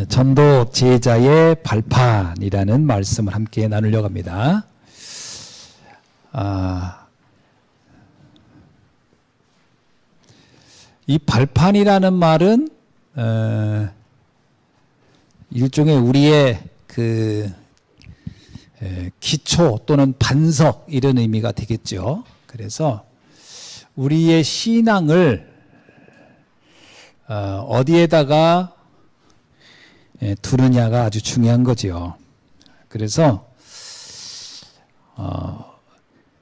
전도 제자의 발판이라는 말씀을 함께 나누려고 합니다. 이 발판이라는 말은 일종의 우리의 기초 또는 반석 이런 의미가 되겠죠. 그래서 우리의 신앙을 어디에다가 두느냐가 아주 중요한 거죠. 그래서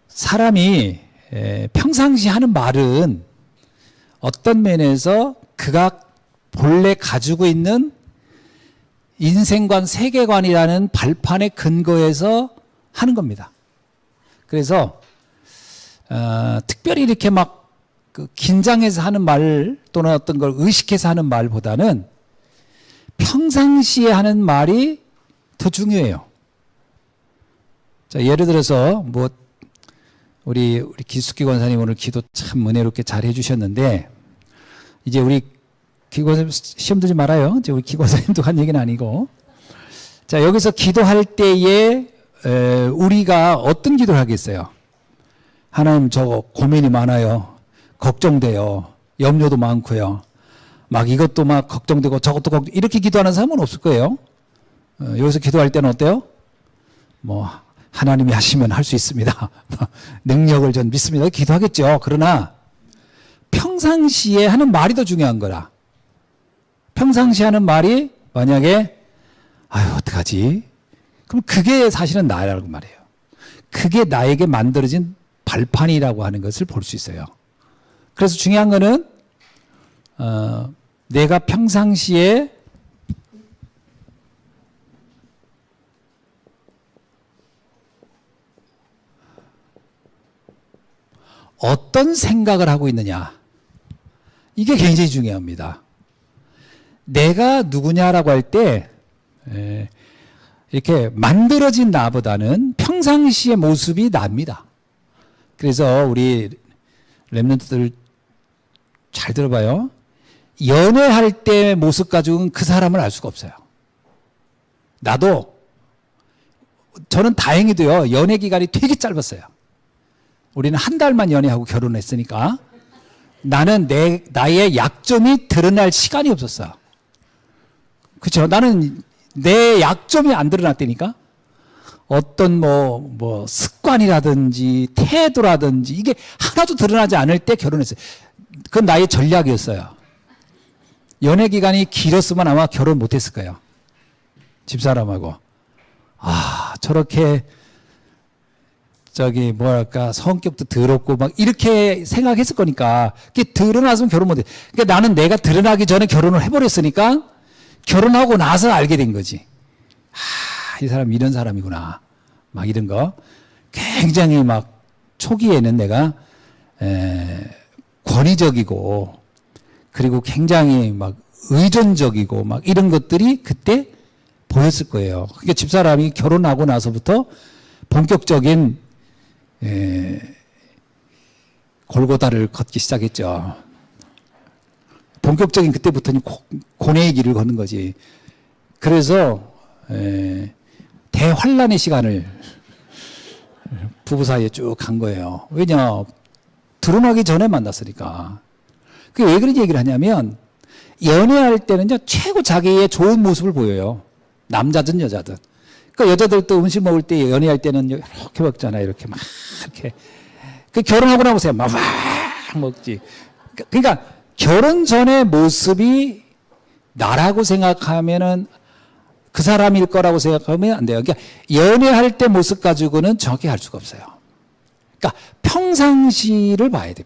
사람이 평상시 하는 말은 어떤 면에서 그가 본래 가지고 있는 인생관, 세계관이라는 발판에 근거해서 하는 겁니다. 그래서 특별히 이렇게 막 긴장해서 하는 말 또는 어떤 걸 의식해서 하는 말보다는 평상시에 하는 말이 더 중요해요. 자, 예를 들어서 우리 기숙기 권사님 오늘 기도 참 은혜롭게 잘 해주셨는데, 이제 우리 기권사님 시험 들지 말아요. 이제 우리 기권사님도 한 얘기는 아니고. 자, 여기서 기도할 때에 우리가 어떤 기도를 하겠어요? 하나님, 저 고민이 많아요. 걱정돼요. 염려도 많고요. 막 이것도 막 걱정되고 저것도 걱정, 이렇게 기도하는 사람은 없을 거예요. 여기서 기도할 때는 어때요? 하나님이 하시면 할 수 있습니다. 능력을 전 믿습니다. 기도하겠죠. 그러나 평상시에 하는 말이 더 중요한 거라. 평상시에 하는 말이 만약에 어떡하지? 그럼 그게 사실은 나라고 말이에요. 그게 나에게 만들어진 발판이라고 하는 것을 볼 수 있어요. 그래서 중요한 거는 내가 평상시에 어떤 생각을 하고 있느냐, 이게 굉장히 중요합니다. 내가 누구냐라고 할 때 이렇게 만들어진 나보다는 평상시의 모습이 납니다. 그래서 우리 렘넌트들 잘 들어봐요. 연애할 때 모습 가지고는 그 사람을 알 수가 없어요. 저는 다행히도요, 연애 기간이 되게 짧았어요. 우리는 한 달만 연애하고 결혼했으니까 나는 나의 약점이 드러날 시간이 없었어. 그렇죠? 나는 내 약점이 안 드러났다니까. 어떤 습관이라든지 태도라든지 이게 하나도 드러나지 않을 때 결혼했어요. 그건 나의 전략이었어요. 연애 기간이 길었으면 아마 결혼 못했을 거예요. 집사람하고. 저렇게 성격도 더럽고 막 이렇게 생각했을 거니까 그게 드러났으면 결혼 못해. 그러니까 나는 내가 드러나기 전에 결혼을 해버렸으니까 결혼하고 나서 알게 된 거지. 이 사람 이런 사람이구나. 막 이런 거. 굉장히 막 초기에는 내가 권위적이고 그리고 굉장히 막 의존적이고 막 이런 것들이 그때 보였을 거예요. 그러니까 집사람이 결혼하고 나서부터 본격적인 골고다를 걷기 시작했죠. 본격적인 그때부터는 고뇌의 길을 걷는 거지. 그래서 대환란의 시간을 부부 사이에 쭉 간 거예요. 왜냐? 드러나기 전에 만났으니까. 그게 왜 그런 얘기를 하냐면, 연애할 때는요, 최고 자기의 좋은 모습을 보여요. 남자든 여자든. 그러니까 여자들도 음식 먹을 때 연애할 때는 이렇게 먹잖아요. 이렇게 막 이렇게. 결혼하고 나보세요. 막 먹지. 그러니까 결혼 전의 모습이 나라고 생각하면은 그 사람일 거라고 생각하면 안 돼요. 그러니까 연애할 때 모습 가지고는 정확히 알 수가 없어요. 그러니까 평상시를 봐야 돼.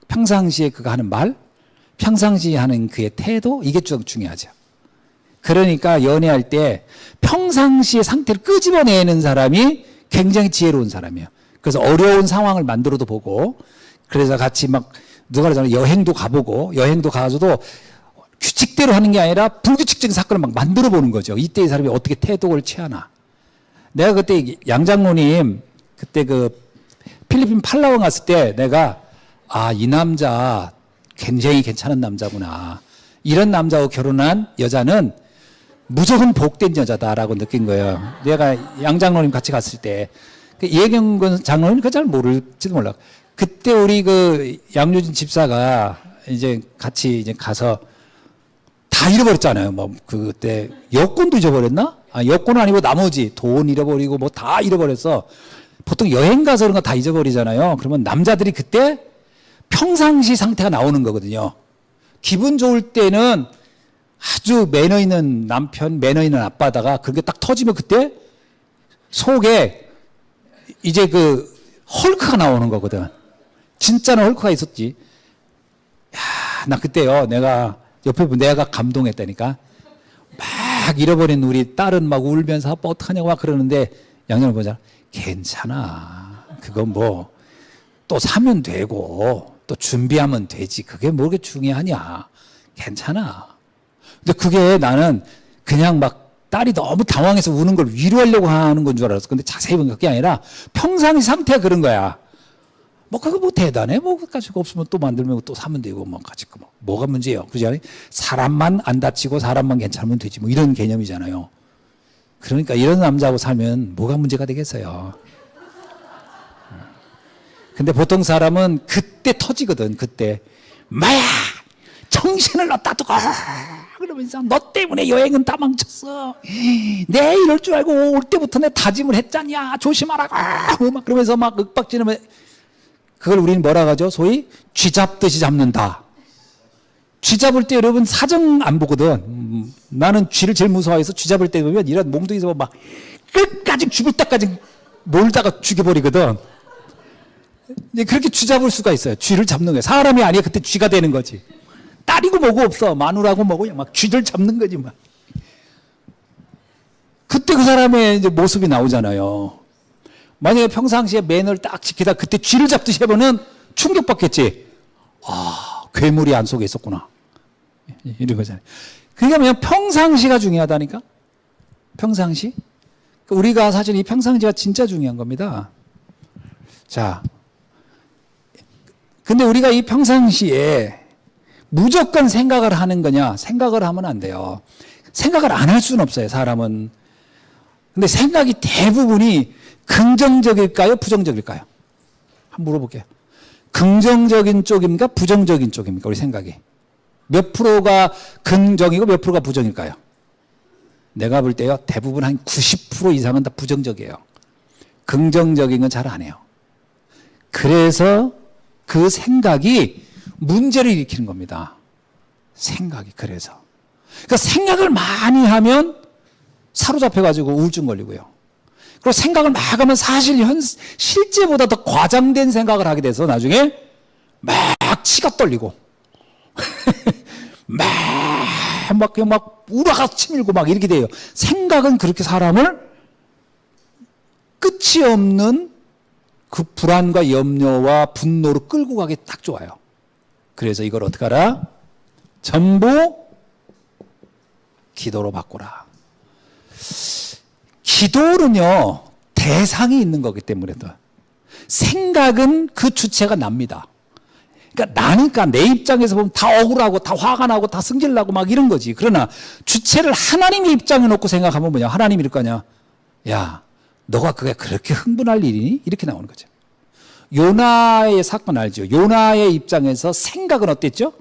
평상시에 그가 하는 말, 평상시에 하는 그의 태도, 이게 좀 중요하죠. 그러니까 연애할 때 평상시의 상태를 끄집어내는 사람이 굉장히 지혜로운 사람이에요. 그래서 어려운 상황을 만들어도 보고, 그래서 같이 막 누가 그러잖아요. 여행도 가보고, 여행도 가서도 규칙대로 하는 게 아니라 불규칙적인 사건을 막 만들어 보는 거죠. 이때 이 사람이 어떻게 태도를 취하나. 내가 그때 양장모님 그때 필리핀 팔라완 갔을 때 내가 이 남자 굉장히 괜찮은 남자구나. 이런 남자하고 결혼한 여자는 무조건 복된 여자다라고 느낀 거예요. 내가 양 장로님 같이 갔을 때 이혜경 장로님 그거 잘 모를지도 몰라. 그때 우리 그 양효진 집사가 이제 같이 이제 가서 다 잃어버렸잖아요. 뭐 그때 여권도 잊어버렸나? 아, 여권은 아니고 나머지 돈 잃어버리고 뭐 다 잃어버렸어. 보통 여행 가서 그런 거 다 잊어버리잖아요. 그러면 남자들이 그때 평상시 상태가 나오는 거거든요. 기분 좋을 때는 아주 매너 있는 남편, 매너 있는 아빠다가 그게 딱 터지면 그때 속에 이제 그 헐크가 나오는 거거든. 진짜는 헐크가 있었지. 야, 나 그때요. 내가 옆에 내가 감동했다니까. 막 잃어버린 우리 딸은 막 울면서 아빠 어떡하냐고 막 그러는데 양념을 보자. 괜찮아. 그건 뭐 또 사면 되고 또 준비하면 되지. 그게 뭐게 중요하냐. 괜찮아. 근데 그게 나는 그냥 막 딸이 너무 당황해서 우는 걸 위로하려고 하는 건 줄 알았어. 근데 자세히 보니까 그게 아니라 평상시 상태가 그런 거야. 뭐 그거 뭐 대단해. 뭐 가지고 없으면 또 만들면 또 사면 되고 뭐 가지고 뭐가 문제예요. 그죠? 사람만 안 다치고 사람만 괜찮으면 되지. 뭐 이런 개념이잖아요. 그러니까 이런 남자하고 살면 뭐가 문제가 되겠어요. 근데 보통 사람은 그때 터지거든. 그때 마야 정신을 놨다 두고 그러면서 너 때문에 여행은 다 망쳤어. 내 이럴 줄 알고 올 때부터 내 다짐을 했잖냐. 조심하라고. 막 그러면서 막 윽박지르면 그걸 우리는 뭐라 하죠? 소위 쥐 잡듯이 잡는다. 쥐 잡을 때 여러분 사정 안 보거든. 나는 쥐를 제일 무서워해서 쥐 잡을 때 보면 이런 몽둥이에서 막 끝까지 죽을 때까지 몰다가 죽여버리거든. 그렇게 쥐 잡을 수가 있어요. 쥐를 잡는 거예요. 사람이 아니야. 그때 쥐가 되는 거지. 딸이고 뭐고 없어. 마누라고 뭐고 막 쥐를 잡는 거지 막. 그때 그 사람의 이제 모습이 나오잖아요. 만약에 평상시에 매너를 딱 지키다 그때 쥐를 잡듯이 해보면 충격받겠지. 아, 괴물이 안 속에 있었구나. 이런 거잖아요. 그러니까 그냥 평상시가 중요하다니까. 평상시. 우리가 사실 이 평상시가 진짜 중요한 겁니다. 자, 근데 우리가 이 평상시에 무조건 생각을 하는 거냐? 생각을 하면 안 돼요. 생각을 안 할 수는 없어요, 사람은. 근데 생각이 대부분이 긍정적일까요? 부정적일까요? 한번 물어볼게요. 긍정적인 쪽입니까? 부정적인 쪽입니까? 우리 생각이. 몇 프로가 긍정이고 몇 프로가 부정일까요? 내가 볼 때요, 대부분 한 90% 이상은 다 부정적이에요. 긍정적인 건 잘 안 해요. 그래서 그 생각이 문제를 일으키는 겁니다. 생각이 그래서. 그러니까 생각을 많이 하면 사로잡혀가지고 우울증 걸리고요. 그리고 생각을 막 하면 사실 실제보다 더 과장된 생각을 하게 돼서 나중에 막 치가 떨리고 막 우라가 치밀고 막 이렇게 돼요. 생각은 그렇게 사람을 끝이 없는 그 불안과 염려와 분노로 끌고 가기 딱 좋아요. 그래서 이걸 어떻게 하라? 전부 기도로 바꾸라. 기도는요, 대상이 있는 거기 때문에 생각은 그 주체가 납니다. 그러니까 나니까 내 입장에서 보면 다 억울하고 다 화가 나고 다 승질나고 막 이런 거지. 그러나 주체를 하나님의 입장에 놓고 생각하면 뭐냐? 하나님이 이럴 거 아니야. 야, 너가 그게 그렇게 흥분할 일이니? 이렇게 나오는 거죠. 요나의 사건 알죠? 요나의 입장에서 생각은 어땠죠?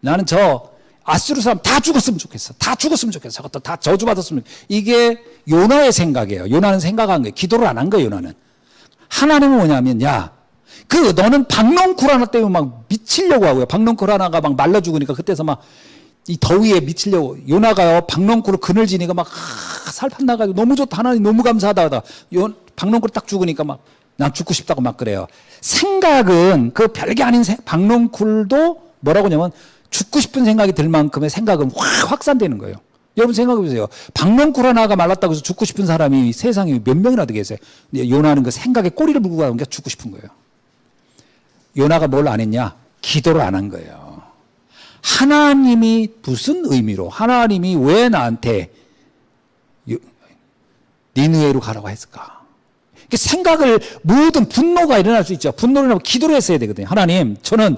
나는 저 아수르 사람 다 죽었으면 좋겠어. 다 죽었으면 좋겠어. 저것도 다 저주받았으면 좋겠어. 이게 요나의 생각이에요. 요나는 생각한 거예요. 기도를 안 한 거예요, 요나는. 하나님은 뭐냐면, 야, 너는 박농쿨 하나 때문에 막 미치려고 하고요. 박농쿨 하나가 막 말라 죽으니까 그때서 막 이 더위에 미치려고. 요나가요, 박농쿨을 그늘지니까 막 살판 나가지고 너무 좋다. 하나님 너무 감사하다 하다. 박농쿨 딱 죽으니까 막 난 죽고 싶다고 막 그래요. 생각은 그 별게 아닌 박농쿨도 뭐라고 하냐면 죽고 싶은 생각이 들 만큼의 생각은 확 확산되는 거예요. 여러분 생각해 보세요. 박농쿨 하나가 말랐다고 해서 죽고 싶은 사람이 세상에 몇 명이나 되겠어요. 요나는 그 생각에 꼬리를 물고 가니까 죽고 싶은 거예요. 요나가 뭘 안 했냐? 기도를 안 한 거예요. 하나님이 무슨 의미로, 하나님이 왜 나한테 니느웨로 가라고 했을까? 생각을, 모든 분노가 일어날 수 있죠. 분노를 하면 기도를 했어야 되거든요. 하나님, 저는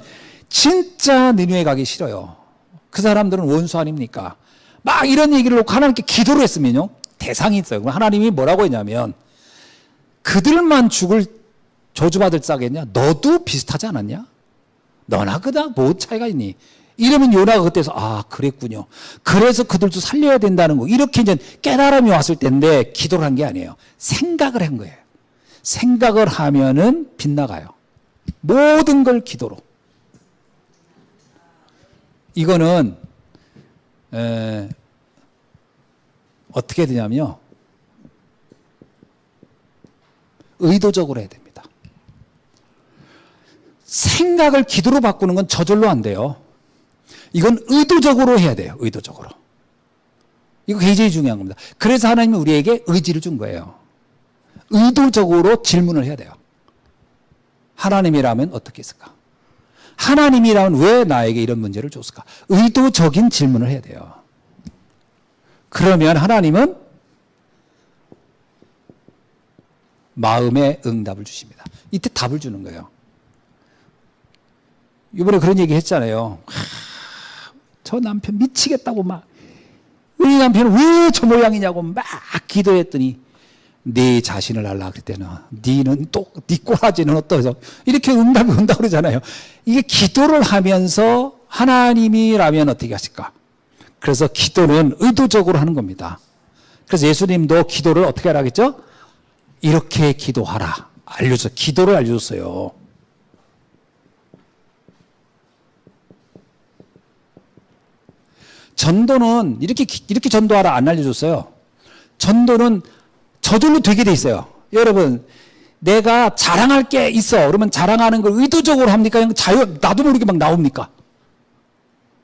진짜 니느웨 가기 싫어요. 그 사람들은 원수 아닙니까? 막 이런 얘기를 놓고 하나님께 기도를 했으면요. 대상이 있어요. 그럼 하나님이 뭐라고 했냐면 그들만 죽을 저주받을 싸겠냐? 너도 비슷하지 않았냐? 너나 그다 뭐 차이가 있니? 이러면 요나가 그때서 아 그랬군요. 그래서 그들도 살려야 된다는 거. 이렇게 이제 깨달음이 왔을 때인데 기도를 한 게 아니에요. 생각을 한 거예요. 생각을 하면은 빗나가요. 모든 걸 기도로. 이거는 어떻게 되냐면요. 의도적으로 해야 됩니다. 생각을 기도로 바꾸는 건 저절로 안 돼요. 이건 의도적으로 해야 돼요. 의도적으로. 이거 굉장히 중요한 겁니다. 그래서 하나님이 우리에게 의지를 준 거예요. 의도적으로 질문을 해야 돼요. 하나님이라면 어떻게 했을까? 하나님이라면 왜 나에게 이런 문제를 줬을까? 의도적인 질문을 해야 돼요. 그러면 하나님은 마음의 응답을 주십니다. 이때 답을 주는 거예요. 이번에 그런 얘기 했잖아요. 저 남편 미치겠다고 막 우리 남편은 왜 저 모양이냐고 막 기도했더니 네 자신을 알라 그랬대는 니는 또 네 꼬라지는 어떠서 이렇게 응답이 온다 그러잖아요. 이게 기도를 하면서 하나님이라면 어떻게 하실까? 그래서 기도는 의도적으로 하는 겁니다. 그래서 예수님도 기도를 어떻게 하라 했죠? 이렇게 기도하라 알려줘 기도를 알려줬어요. 전도는 이렇게 전도하라 안 알려줬어요. 전도는 저절로 되게 돼 있어요. 여러분, 내가 자랑할 게 있어. 그러면 자랑하는 걸 의도적으로 합니까? 그냥 나도 모르게 막 나옵니까?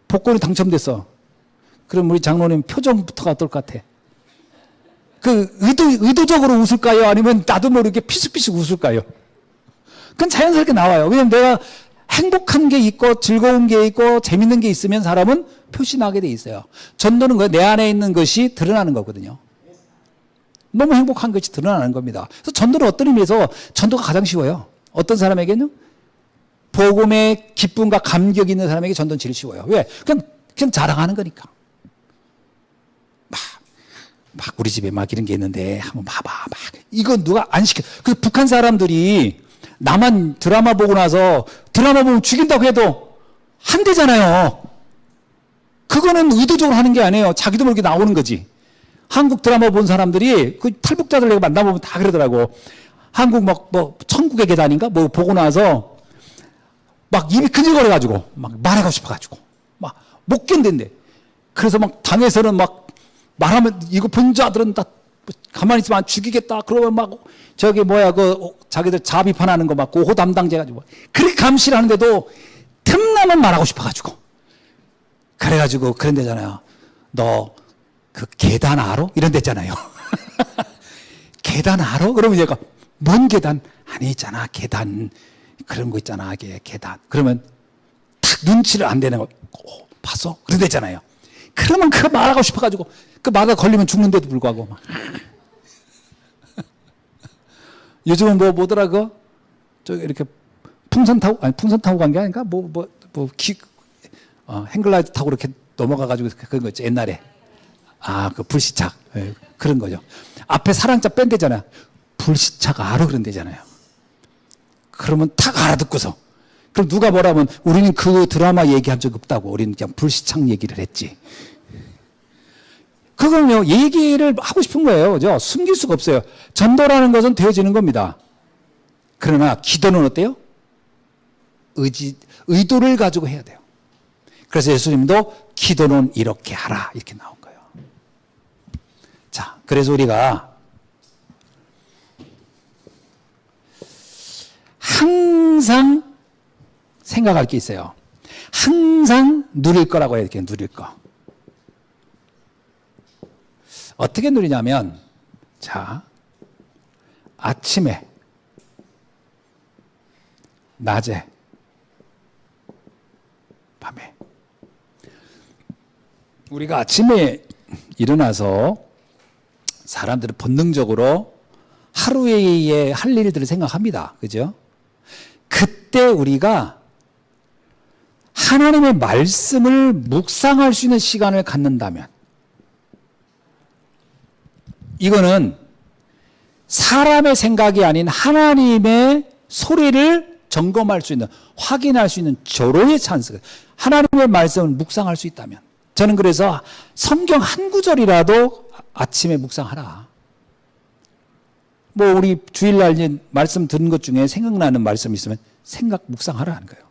복권이 당첨됐어. 그럼 우리 장로님 표정부터가 어떨 것 같아? 의도적으로 웃을까요? 아니면 나도 모르게 피식피식 웃을까요? 그건 자연스럽게 나와요. 왜냐면 내가 행복한 게 있고 즐거운 게 있고 재밌는 게 있으면 사람은 표시나게 돼 있어요. 전도는 내 안에 있는 것이 드러나는 거거든요. 너무 행복한 것이 드러나는 겁니다. 그래서 전도는 어떤 의미에서 전도가 가장 쉬워요. 어떤 사람에게는 복음의 기쁨과 감격이 있는 사람에게 전도는 제일 쉬워요. 왜? 그냥 자랑하는 거니까. 막 우리 집에 막 이런 게 있는데 한번 봐봐. 막 이건 누가 안 시켜. 그래서 북한 사람들이 나만 드라마 보고 나서 드라마 보면 죽인다고 해도 한대잖아요. 그거는 의도적으로 하는 게 아니에요. 자기도 모르게 나오는 거지. 한국 드라마 본 사람들이 그 탈북자들 내가 만나보면 다 그러더라고. 한국 뭐 천국의 계단인가 뭐 보고 나서 막 입이 근질거려가지고 막 말하고 싶어가지고 막 못 견딘대. 그래서 막 당에서는 막 말하면 이거 본 자들은 다 가만히 있으면 안 죽이겠다. 그러면 막 저기 자기들 자비판하는 거 막 고호 담당자 가지고 그렇게 감시를 하는데도 틈나면 말하고 싶어가지고 그래가지고 그런 데잖아요. 너 그 계단 알아? 이런 데 있잖아요. 계단 알아? 그러면 얘가 뭔 계단? 아니 있잖아 계단 그런 거 있잖아 계단. 그러면 탁 눈치를 안 대는 거 봤어? 그런 데 있잖아요. 그러면 그거 말하고 싶어가지고 그 말에 걸리면 죽는데도 불구하고 막. 요즘은 뭐더라 저 이렇게 풍선 타고 간 게 아닌가? 행글라이드 타고 이렇게 넘어가가지고 그런 거 있지 옛날에. 그 불시착 그런 거죠. 앞에 사랑자 뺀대잖아요. 불시착 알아 그런 데잖아요. 그러면 탁 알아듣고서 그럼 누가 뭐라면 우리는 그 드라마 얘기한 적 없다고 우리는 그냥 불시착 얘기를 했지. 그건요 얘기를 하고 싶은 거예요. 그죠? 숨길 수가 없어요. 전도라는 것은 되어지는 겁니다. 그러나 기도는 어때요? 의도를 가지고 해야 돼요. 그래서 예수님도 기도는 이렇게 하라 이렇게 나온 거예요. 자, 그래서 우리가 항상 생각할 게 있어요. 항상 누릴 거라고 해야 돼요. 누릴 거. 어떻게 누리냐면 자, 아침에 낮에 밤에 우리가 아침에 일어나서 사람들은 본능적으로 하루에 할 일들을 생각합니다. 그죠? 그때 우리가 하나님의 말씀을 묵상할 수 있는 시간을 갖는다면, 이거는 사람의 생각이 아닌 하나님의 소리를 점검할 수 있는, 확인할 수 있는 절호의 찬스가, 하나님의 말씀을 묵상할 수 있다면. 저는 그래서 성경 한 구절이라도 아침에 묵상하라. 뭐 우리 주일날 말씀 듣는 것 중에 생각나는 말씀이 있으면 생각 묵상하라는 거예요.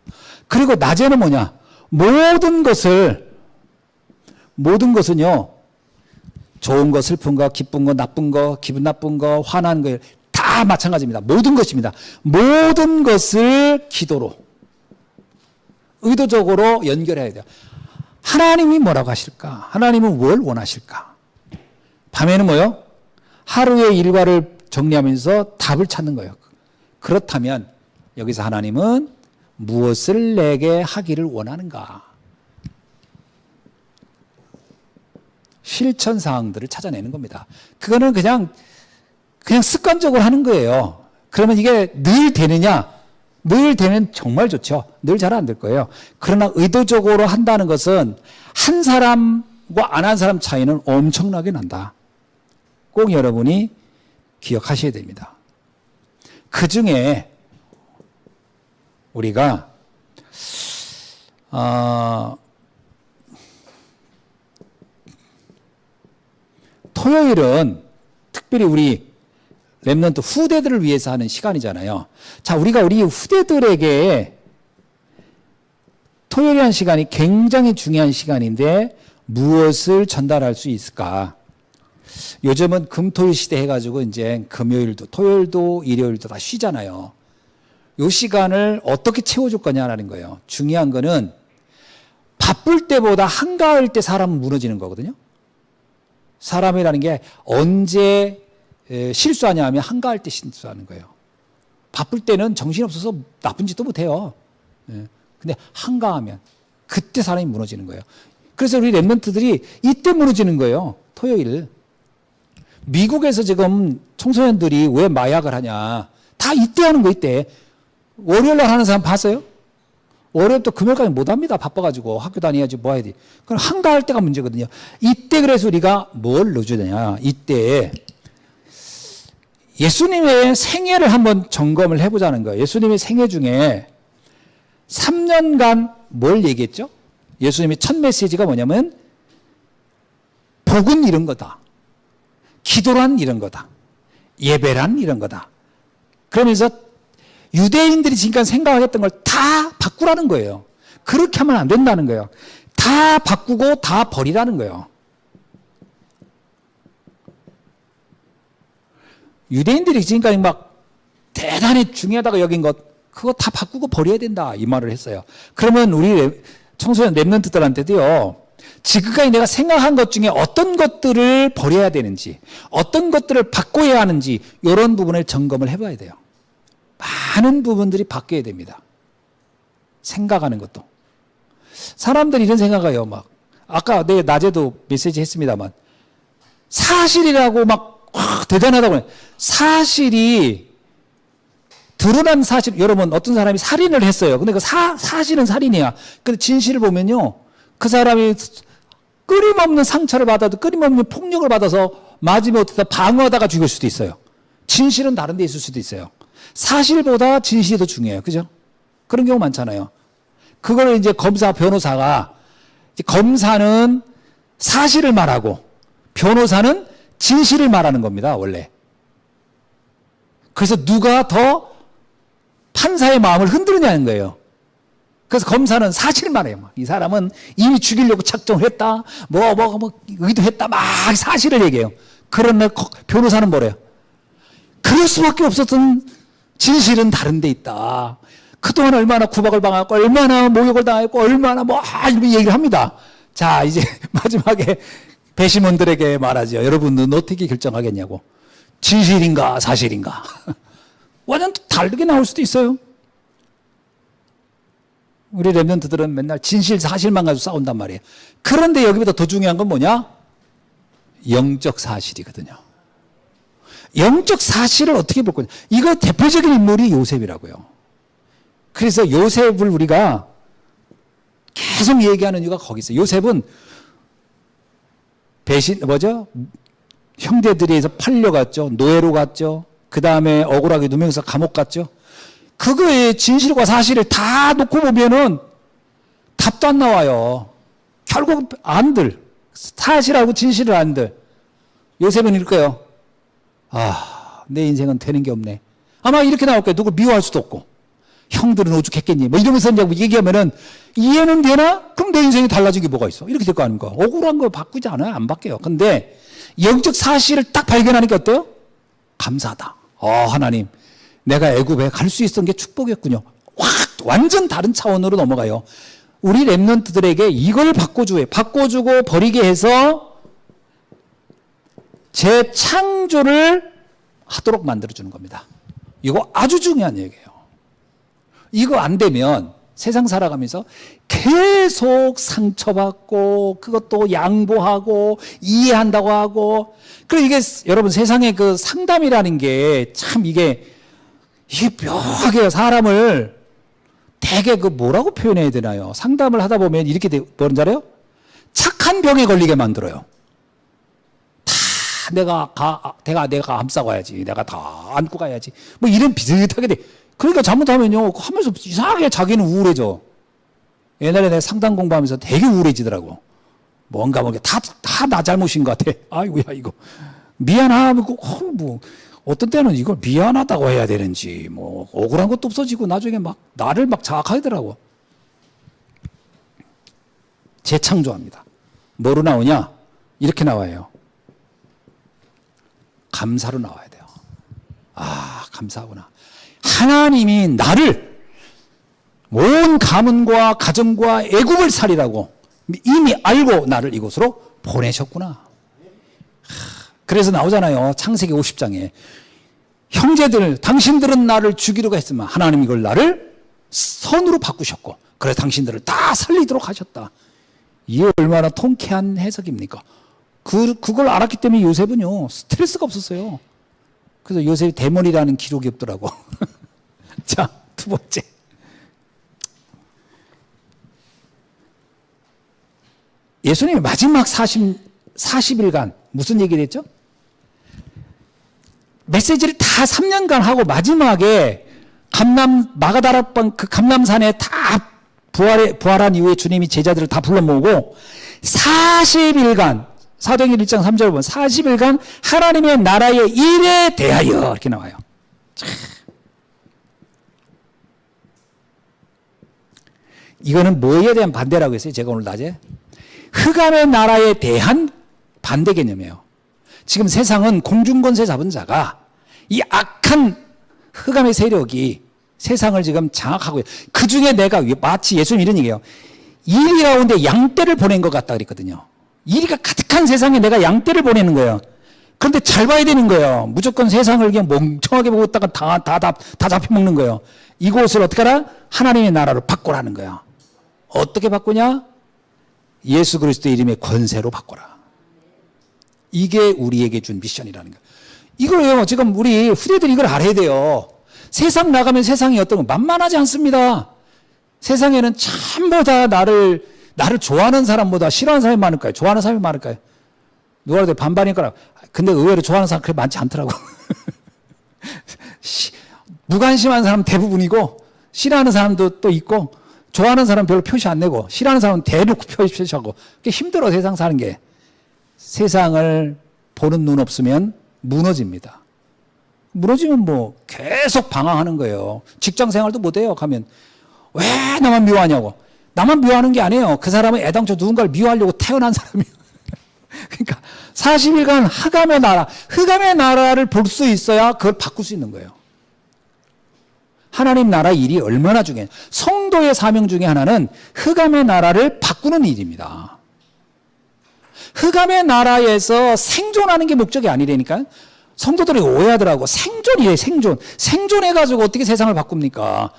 그리고 낮에는 뭐냐? 모든 것은요, 좋은 거, 슬픈 거, 기쁜 거, 나쁜 거, 기분 나쁜 거, 화난 거, 다 마찬가지입니다. 모든 것입니다. 모든 것을 기도로, 의도적으로 연결해야 돼요. 하나님이 뭐라고 하실까? 하나님은 뭘 원하실까? 밤에는 뭐요? 하루의 일과를 정리하면서 답을 찾는 거예요. 그렇다면 여기서 하나님은 무엇을 내게 하기를 원하는가? 실천 사항들을 찾아내는 겁니다. 그거는 그냥 습관적으로 하는 거예요. 그러면 이게 늘 되느냐? 늘 되면 정말 좋죠. 늘 잘 안 될 거예요. 그러나 의도적으로 한다는 것은 한 사람과 안 한 사람 차이는 엄청나게 난다. 꼭 여러분이 기억하셔야 됩니다. 그 중에 우리가 토요일은 특별히 우리 렘넌트 후대들을 위해서 하는 시간이잖아요. 자, 우리가 우리 후대들에게 토요일이라는 시간이 굉장히 중요한 시간인데 무엇을 전달할 수 있을까? 요즘은 금토일 시대 해가지고 이제 금요일도 토요일도 일요일도 다 쉬잖아요. 이 시간을 어떻게 채워줄 거냐라는 거예요. 중요한 거는 바쁠 때보다 한가할 때 사람은 무너지는 거거든요. 사람이라는 게 언제 실수하냐 하면 한가할 때 실수하는 거예요. 바쁠 때는 정신없어서 나쁜 짓도 못해요. 근데 한가하면 그때 사람이 무너지는 거예요. 그래서 우리 렘넌트들이 이때 무너지는 거예요. 토요일. 미국에서 지금 청소년들이 왜 마약을 하냐. 다 이때 하는 거 이때. 월요일날 하는 사람 봤어요? 월요일부터 금요일까지 못 합니다. 바빠가지고 학교 다녀야지 뭐 해야 돼. 그럼 한가할 때가 문제거든요. 이때 그래서 우리가 뭘 넣어줘야 되냐. 이때 예수님의 생애를 한번 점검을 해보자는 거예요. 예수님의 생애 중에 3년간 뭘 얘기했죠? 예수님의 첫 메시지가 뭐냐면 복은 이런 거다. 기도란 이런 거다. 예배란 이런 거다. 그러면서 유대인들이 지금까지 생각했던 걸 다 바꾸라는 거예요. 그렇게 하면 안 된다는 거예요. 다 바꾸고 다 버리라는 거예요. 유대인들이 지금까지 막 대단히 중요하다고 여긴 것, 그거 다 바꾸고 버려야 된다. 이 말을 했어요. 그러면 우리 청소년 렘넌트들한테도요, 지금까지 내가 생각한 것 중에 어떤 것들을 버려야 되는지, 어떤 것들을 바꿔야 하는지, 이런 부분을 점검을 해봐야 돼요. 많은 부분들이 바뀌어야 됩니다. 생각하는 것도. 사람들이 이런 생각해요. 막, 아까 내가 낮에도 메시지 했습니다만, 사실이라고 막, 대단하다고. 사실이, 드러난 사실, 여러분, 어떤 사람이 살인을 했어요. 근데 그 사실은 살인이야. 근데 진실을 보면요, 그 사람이 끊임없는 상처를 받아도 끊임없는 폭력을 받아서 맞으면 어떻게 방어하다가 죽을 수도 있어요. 진실은 다른 데 있을 수도 있어요. 사실보다 진실이 더 중요해요. 그죠? 그런 경우 많잖아요. 그걸 이제 검사, 변호사가, 이제 검사는 사실을 말하고 변호사는 진실을 말하는 겁니다, 원래. 그래서 누가 더 판사의 마음을 흔드느냐는 거예요. 그래서 검사는 사실을 말해요. 이 사람은 이미 죽이려고 작정을 했다, 의도했다, 막 사실을 얘기해요. 그러면 변호사는 뭐래요? 그럴 수밖에 없었던 진실은 다른 데 있다. 그동안 얼마나 구박을 당하고, 얼마나 모욕을 당했고, 얼마나 이런 얘기를 합니다. 자, 이제 마지막에 배심원들에게 말하죠. 여러분은 어떻게 결정하겠냐고. 진실인가, 사실인가. 완전 다르게 나올 수도 있어요. 우리 렘넌트들은 맨날 진실, 사실만 가지고 싸운단 말이에요. 그런데 여기보다 더 중요한 건 뭐냐? 영적 사실이거든요. 영적 사실을 어떻게 볼 거냐. 이거 대표적인 인물이 요셉이라고요. 그래서 요셉을 우리가 계속 얘기하는 이유가 거기 있어요. 요셉은 형제들에서 팔려갔죠. 노예로 갔죠. 그 다음에 억울하게 누명해서 감옥 갔죠. 그거의 진실과 사실을 다 놓고 보면은 답도 안 나와요. 결국 안들, 사실하고 진실을 안들. 요셉은 이럴 거예요. 내 인생은 되는 게 없네. 아마 이렇게 나올 거예요. 누굴 미워할 수도 없고. 형들은 오죽했겠니? 뭐 이러면서 이제 얘기하면은 이해는 되나? 그럼 내 인생이 달라진 게 뭐가 있어? 이렇게 될 거 아닙니까? 억울한 거 바꾸지 않아요? 안 바뀌어요. 근데 영적 사실을 딱 발견하니까 어때요? 감사하다. 하나님, 내가 애굽에 갈 수 있었던 게 축복이었군요. 완전 다른 차원으로 넘어가요. 우리 랩런트들에게 이걸 바꿔주고 버리게 해서 재창조를 하도록 만들어주는 겁니다. 이거 아주 중요한 얘기예요. 이거 안 되면 세상 살아가면서 계속 상처받고 그것도 양보하고 이해한다고 하고 그리고 이게 여러분 세상에 그 상담이라는 게 참 이게 묘하게 사람을 되게 그 뭐라고 표현해야 되나요? 상담을 하다 보면 이렇게 뭐는 줄 알아요? 착한 병에 걸리게 만들어요. 내가 감싸고 가야지. 내가 다 안고 가야지. 뭐 이런 비슷하게 돼. 그러니까 잘못하면요. 하면서 이상하게 자기는 우울해져. 옛날에 내가 상담 공부하면서 되게 우울해지더라고. 뭔가 다 나 잘못인 것 같아. 아이고야, 이거. 미안하고, 어떤 때는 이걸 미안하다고 해야 되는지, 억울한 것도 없어지고, 나중에 나를 자학하더라고. 재창조합니다. 뭐로 나오냐? 이렇게 나와요. 감사로 나와야 돼요. 감사하구나. 하나님이 나를 온 가문과 가정과 애굽을 살리라고 이미 알고 나를 이곳으로 보내셨구나. 그래서 나오잖아요. 창세기 50장에 형제들 당신들은 나를 죽이려고 했으면 하나님 이걸 나를 선으로 바꾸셨고 그래서 당신들을 다 살리도록 하셨다. 이게 얼마나 통쾌한 해석입니까? 그걸 알았기 때문에 요셉은요 스트레스가 없었어요. 그래서 요셉이 대머리라는 기록이 없더라고. 자, 두 번째. 예수님이 마지막 40일간 무슨 얘기를 했죠? 메시지를 다 3년간 하고 마지막에 마가다락방 그 감람산에 다 부활한 이후에 주님이 제자들을 다 불러 모으고 40일간 사도행전 1장 3절 보면 40일간 하나님의 나라의 일에 대하여 이렇게 나와요. 이거는 뭐에 대한 반대라고 했어요? 제가 오늘 낮에 흑암의 나라에 대한 반대 개념이에요. 지금 세상은 공중권세 잡은 자가 이 악한 흑암의 세력이 세상을 지금 장악하고 있어요. 그 중에 내가 마치 예수님 이런 얘기예요. 이리 가운데 양떼를 보낸 것 같다 그랬거든요. 이리가 가득한 세상에 내가 양떼를 보내는 거예요. 그런데 잘 봐야 되는 거예요. 무조건 세상을 그냥 멍청하게 보고 있다가 다 잡혀먹는 거예요. 이곳을 어떻게 하라? 하나님의 나라로 바꾸라는 거예요. 어떻게 바꾸냐? 예수 그리스도의 이름의 권세로 바꿔라. 이게 우리에게 준 미션이라는 거예요. 이거요. 지금 우리 후대들이 이걸 알아야 돼요. 세상 나가면 세상이 어떤 거 만만하지 않습니다. 세상에는 전부 다 나를 좋아하는 사람보다 싫어하는 사람이 많을까요? 좋아하는 사람이 많을까요? 누가 그래도 반반일 거라. 근데 의외로 좋아하는 사람 그렇게 많지 않더라고. 무관심한 사람 대부분이고 싫어하는 사람도 또 있고 좋아하는 사람 별로 표시 안 내고 싫어하는 사람은 대놓고 표시하고 힘들어 세상 사는 게. 세상을 보는 눈 없으면 무너집니다. 무너지면 계속 방황하는 거예요. 직장 생활도 못해요. 가면 왜 나만 미워하냐고. 나만 미워하는 게 아니에요. 그 사람은 애당초 누군가를 미워하려고 태어난 사람이에요. 그러니까 40일간 흑암의 나라를 볼 수 있어야 그걸 바꿀 수 있는 거예요. 하나님 나라 일이 얼마나 중요해요. 성도의 사명 중에 하나는 흑암의 나라를 바꾸는 일입니다. 흑암의 나라에서 생존하는 게 목적이 아니라니까요. 성도들이 오해하더라고. 생존이에요, 생존. 생존해가지고 어떻게 세상을 바꿉니까?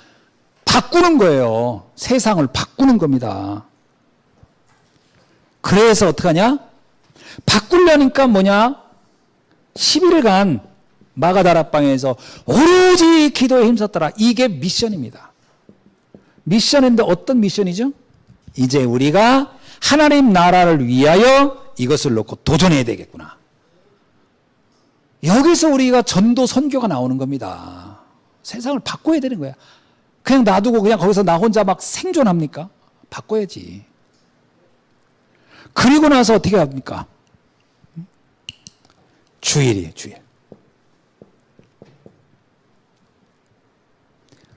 바꾸는 거예요. 세상을 바꾸는 겁니다. 그래서 어떡하냐? 바꾸려니까 뭐냐? 10일간 마가다락방에서 오로지 기도에 힘썼더라. 이게 미션입니다. 미션인데 어떤 미션이죠? 이제 우리가 하나님 나라를 위하여 이것을 놓고 도전해야 되겠구나. 여기서 우리가 전도 선교가 나오는 겁니다. 세상을 바꿔야 되는 거야. 그냥 놔두고 그냥 거기서 나 혼자 막 생존합니까? 바꿔야지. 그리고 나서 어떻게 합니까? 주일이에요, 주일.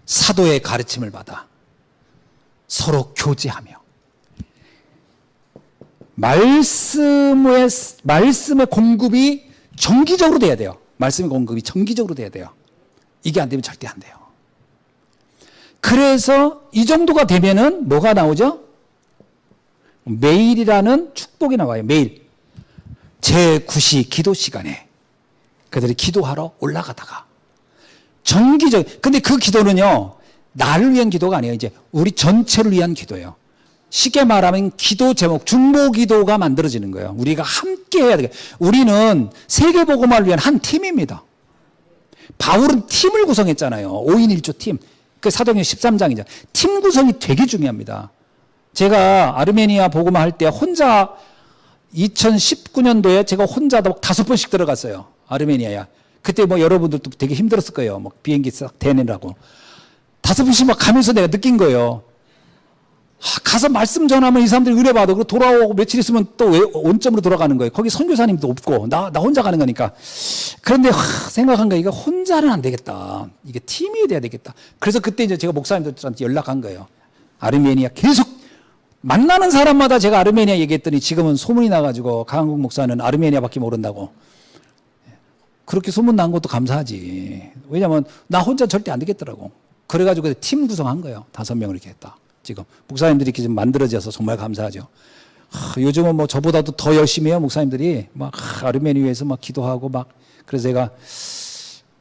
사도의 가르침을 받아 서로 교제하며 말씀의 공급이 정기적으로 돼야 돼요. 말씀의 공급이 정기적으로 돼야 돼요. 이게 안 되면 절대 안 돼요. 그래서 이 정도가 되면은 뭐가 나오죠? 매일이라는 축복이 나와요. 매일. 제9시 기도 시간에 그들이 기도하러 올라가다가 정기적, 근데 그 기도는요, 나를 위한 기도가 아니에요. 이제 우리 전체를 위한 기도예요. 쉽게 말하면 기도 제목, 중보 기도가 만들어지는 거예요. 우리가 함께 해야 돼요. 우리는 세계복음화를 위한 한 팀입니다. 바울은 팀을 구성했잖아요. 5인 1조 팀. 그 사도행전 13장이죠. 팀 구성이 되게 중요합니다. 제가 아르메니아 복음화 할 때 혼자 2019년도에 제가 혼자도 5번씩 들어갔어요. 아르메니아야. 그때 뭐 여러분들도 되게 힘들었을 거예요. 뭐 비행기 싹 대내라고. 5번씩 막 가면서 내가 느낀 거예요. 가서 말씀 전하면 이 사람들이 은혜 받아. 그리고 돌아오고 며칠 있으면 또 원점으로 돌아가는 거예요. 거기 선교사님도 없고 나 혼자 가는 거니까. 그런데 생각한 거예요. 이거 혼자는 안 되겠다. 이게 팀이 돼야 되겠다. 그래서 그때 이제 제가 목사님들한테 연락한 거예요. 아르메니아 계속 만나는 사람마다 제가 아르메니아 얘기했더니 지금은 소문이 나가지고 강한국 목사는 아르메니아밖에 모른다고. 그렇게 소문 난 것도 감사하지. 왜냐하면 나 혼자 절대 안 되겠더라고. 그래가지고 팀 구성한 거예요. 5명을 이렇게 했다. 지금 목사님들이 이렇게 좀 만들어져서 정말 감사하죠. 요즘은 뭐 저보다도 더 열심히 해요. 목사님들이 막 아르메니아에서 막 기도하고 막. 그래서 제가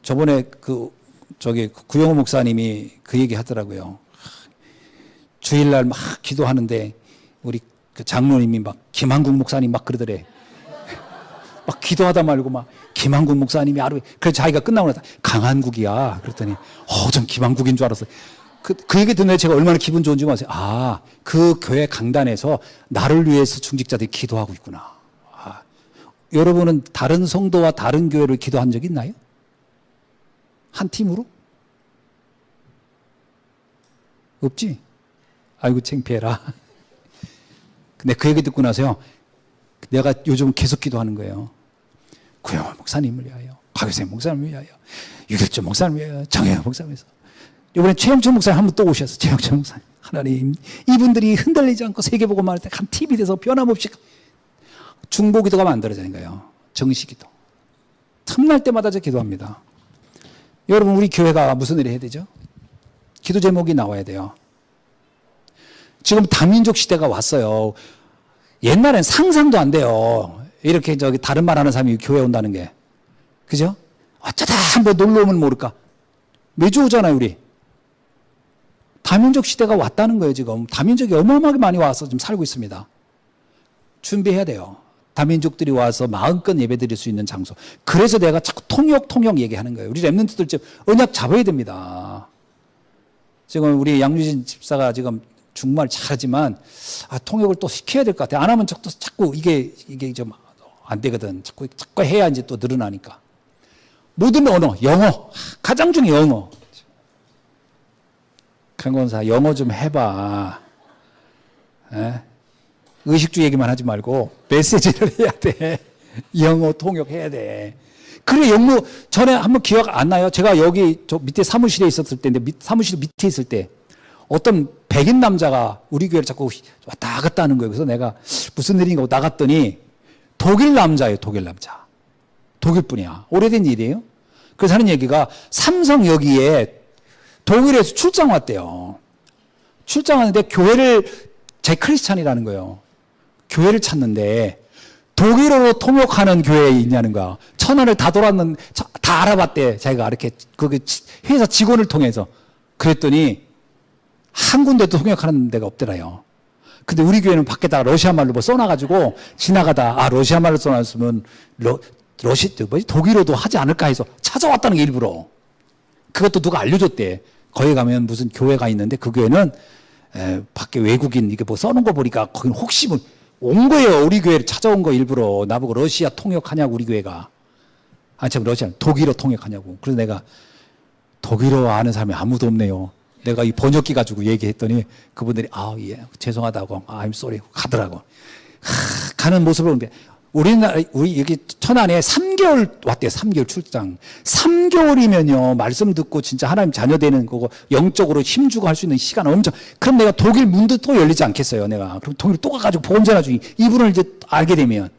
저번에 구영호 목사님이 그 얘기 하더라고요. 주일날 막 기도하는데 우리 그 장로님이 막 김한국 목사님 막 그러더래. 막 기도하다 말고 막 김한국 목사님이 그래서 자기가 끝나고 나서 강한국이야. 그랬더니 전 김한국인 줄 알았어요. 그 얘기 듣는데 제가 얼마나 기분 좋은지 아세요? 그 교회 강단에서 나를 위해서 중직자들이 기도하고 있구나. 여러분은 다른 성도와 다른 교회를 기도한 적 있나요? 한 팀으로? 없지? 아이고 창피해라. 근데 그 얘기 듣고 나서요, 내가 요즘 계속 기도하는 거예요. 구영호 목사님을 위하여, 박유생 목사님을 위하여, 유결점 목사님을 위하여, 정혜영 목사님을 위해서. 이번에 최영철 목사님 한 번 또 오셨어요. 최영철 목사님. 하나님, 이분들이 흔들리지 않고 세계복음을 할 때 한 팀이 돼서 변함없이 중보기도가 만들어지는 거예요. 정시기도. 틈날 때마다 저 기도합니다. 여러분, 우리 교회가 무슨 일을 해야 되죠? 기도 제목이 나와야 돼요. 지금 다민족 시대가 왔어요. 옛날엔 상상도 안 돼요. 이렇게 다른 말 하는 사람이 교회에 온다는 게. 그죠? 어쩌다 한번 놀러 오면 모를까. 매주 오잖아요, 우리. 다민족 시대가 왔다는 거예요, 지금. 다민족이 어마어마하게 많이 와서 지금 살고 있습니다. 준비해야 돼요. 다민족들이 와서 마음껏 예배 드릴 수 있는 장소. 그래서 내가 자꾸 통역 얘기하는 거예요. 우리 랩런트들 지금 언약 잡아야 됩니다. 지금 우리 양유진 집사가 지금 중말 잘하지만 통역을 또 시켜야 될 것 같아요. 안 하면 자꾸 이게 좀 안 되거든. 자꾸 해야 이제 또 늘어나니까. 모든 언어, 영어. 가장 중요해, 영어. 강권사, 영어 좀 해봐. 의식주 얘기만 하지 말고 메시지를 해야 돼. 영어 통역해야 돼. 그래, 영어 전에 한번 기억 안 나요? 제가 여기 저 밑에 사무실에 있었을 때인데 사무실 밑에 있을 때 어떤 백인 남자가 우리 교회를 자꾸 왔다 갔다 하는 거예요. 그래서 내가 무슨 일인가 하고 나갔더니 독일 남자예요. 독일 남자. 독일 분이야. 오래된 일이에요. 그래서 하는 얘기가 삼성 여기에 독일에서 출장 왔대요. 출장 왔는데 교회를 제 크리스찬이라는 거예요. 교회를 찾는데 독일어로 통역하는 교회에 있냐는 거야. 천안을 다 다 알아봤대. 자기가 이렇게 거기 회사 직원을 통해서. 그랬더니 한 군데도 통역하는 데가 없더라요. 근데 우리 교회는 밖에다가 러시아 말로 뭐 써놔가지고 지나가다 러시아 말로 써놨으면 독일어도 하지 않을까 해서 찾아왔다는 게 일부러. 그것도 누가 알려줬대. 거기 가면 무슨 교회가 있는데 그 교회는 밖에 외국인 이게 뭐 써놓은 거 보니까 거기 혹시 뭐 온 거예요. 우리 교회를 찾아온 거 일부러. 나보고 러시아 통역하냐고 우리 교회가. 참 러시아 독일어 통역하냐고. 그래서 내가 독일어 아는 사람이 아무도 없네요. 내가 이 번역기 가지고 얘기했더니 그분들이 예 죄송하다고 I'm sorry 가더라고. 가는 모습을 보는데 우리 여기 천안에 3개월 왔대요. 3개월 출장. 3개월이면요 말씀 듣고 진짜 하나님 자녀 되는 거고 영적으로 힘주고 할 수 있는 시간 엄청. 그럼 내가 독일 문도 또 열리지 않겠어요. 내가 그럼 독일 또 가가지고 복음 전하주기 이분을 이제 알게 되면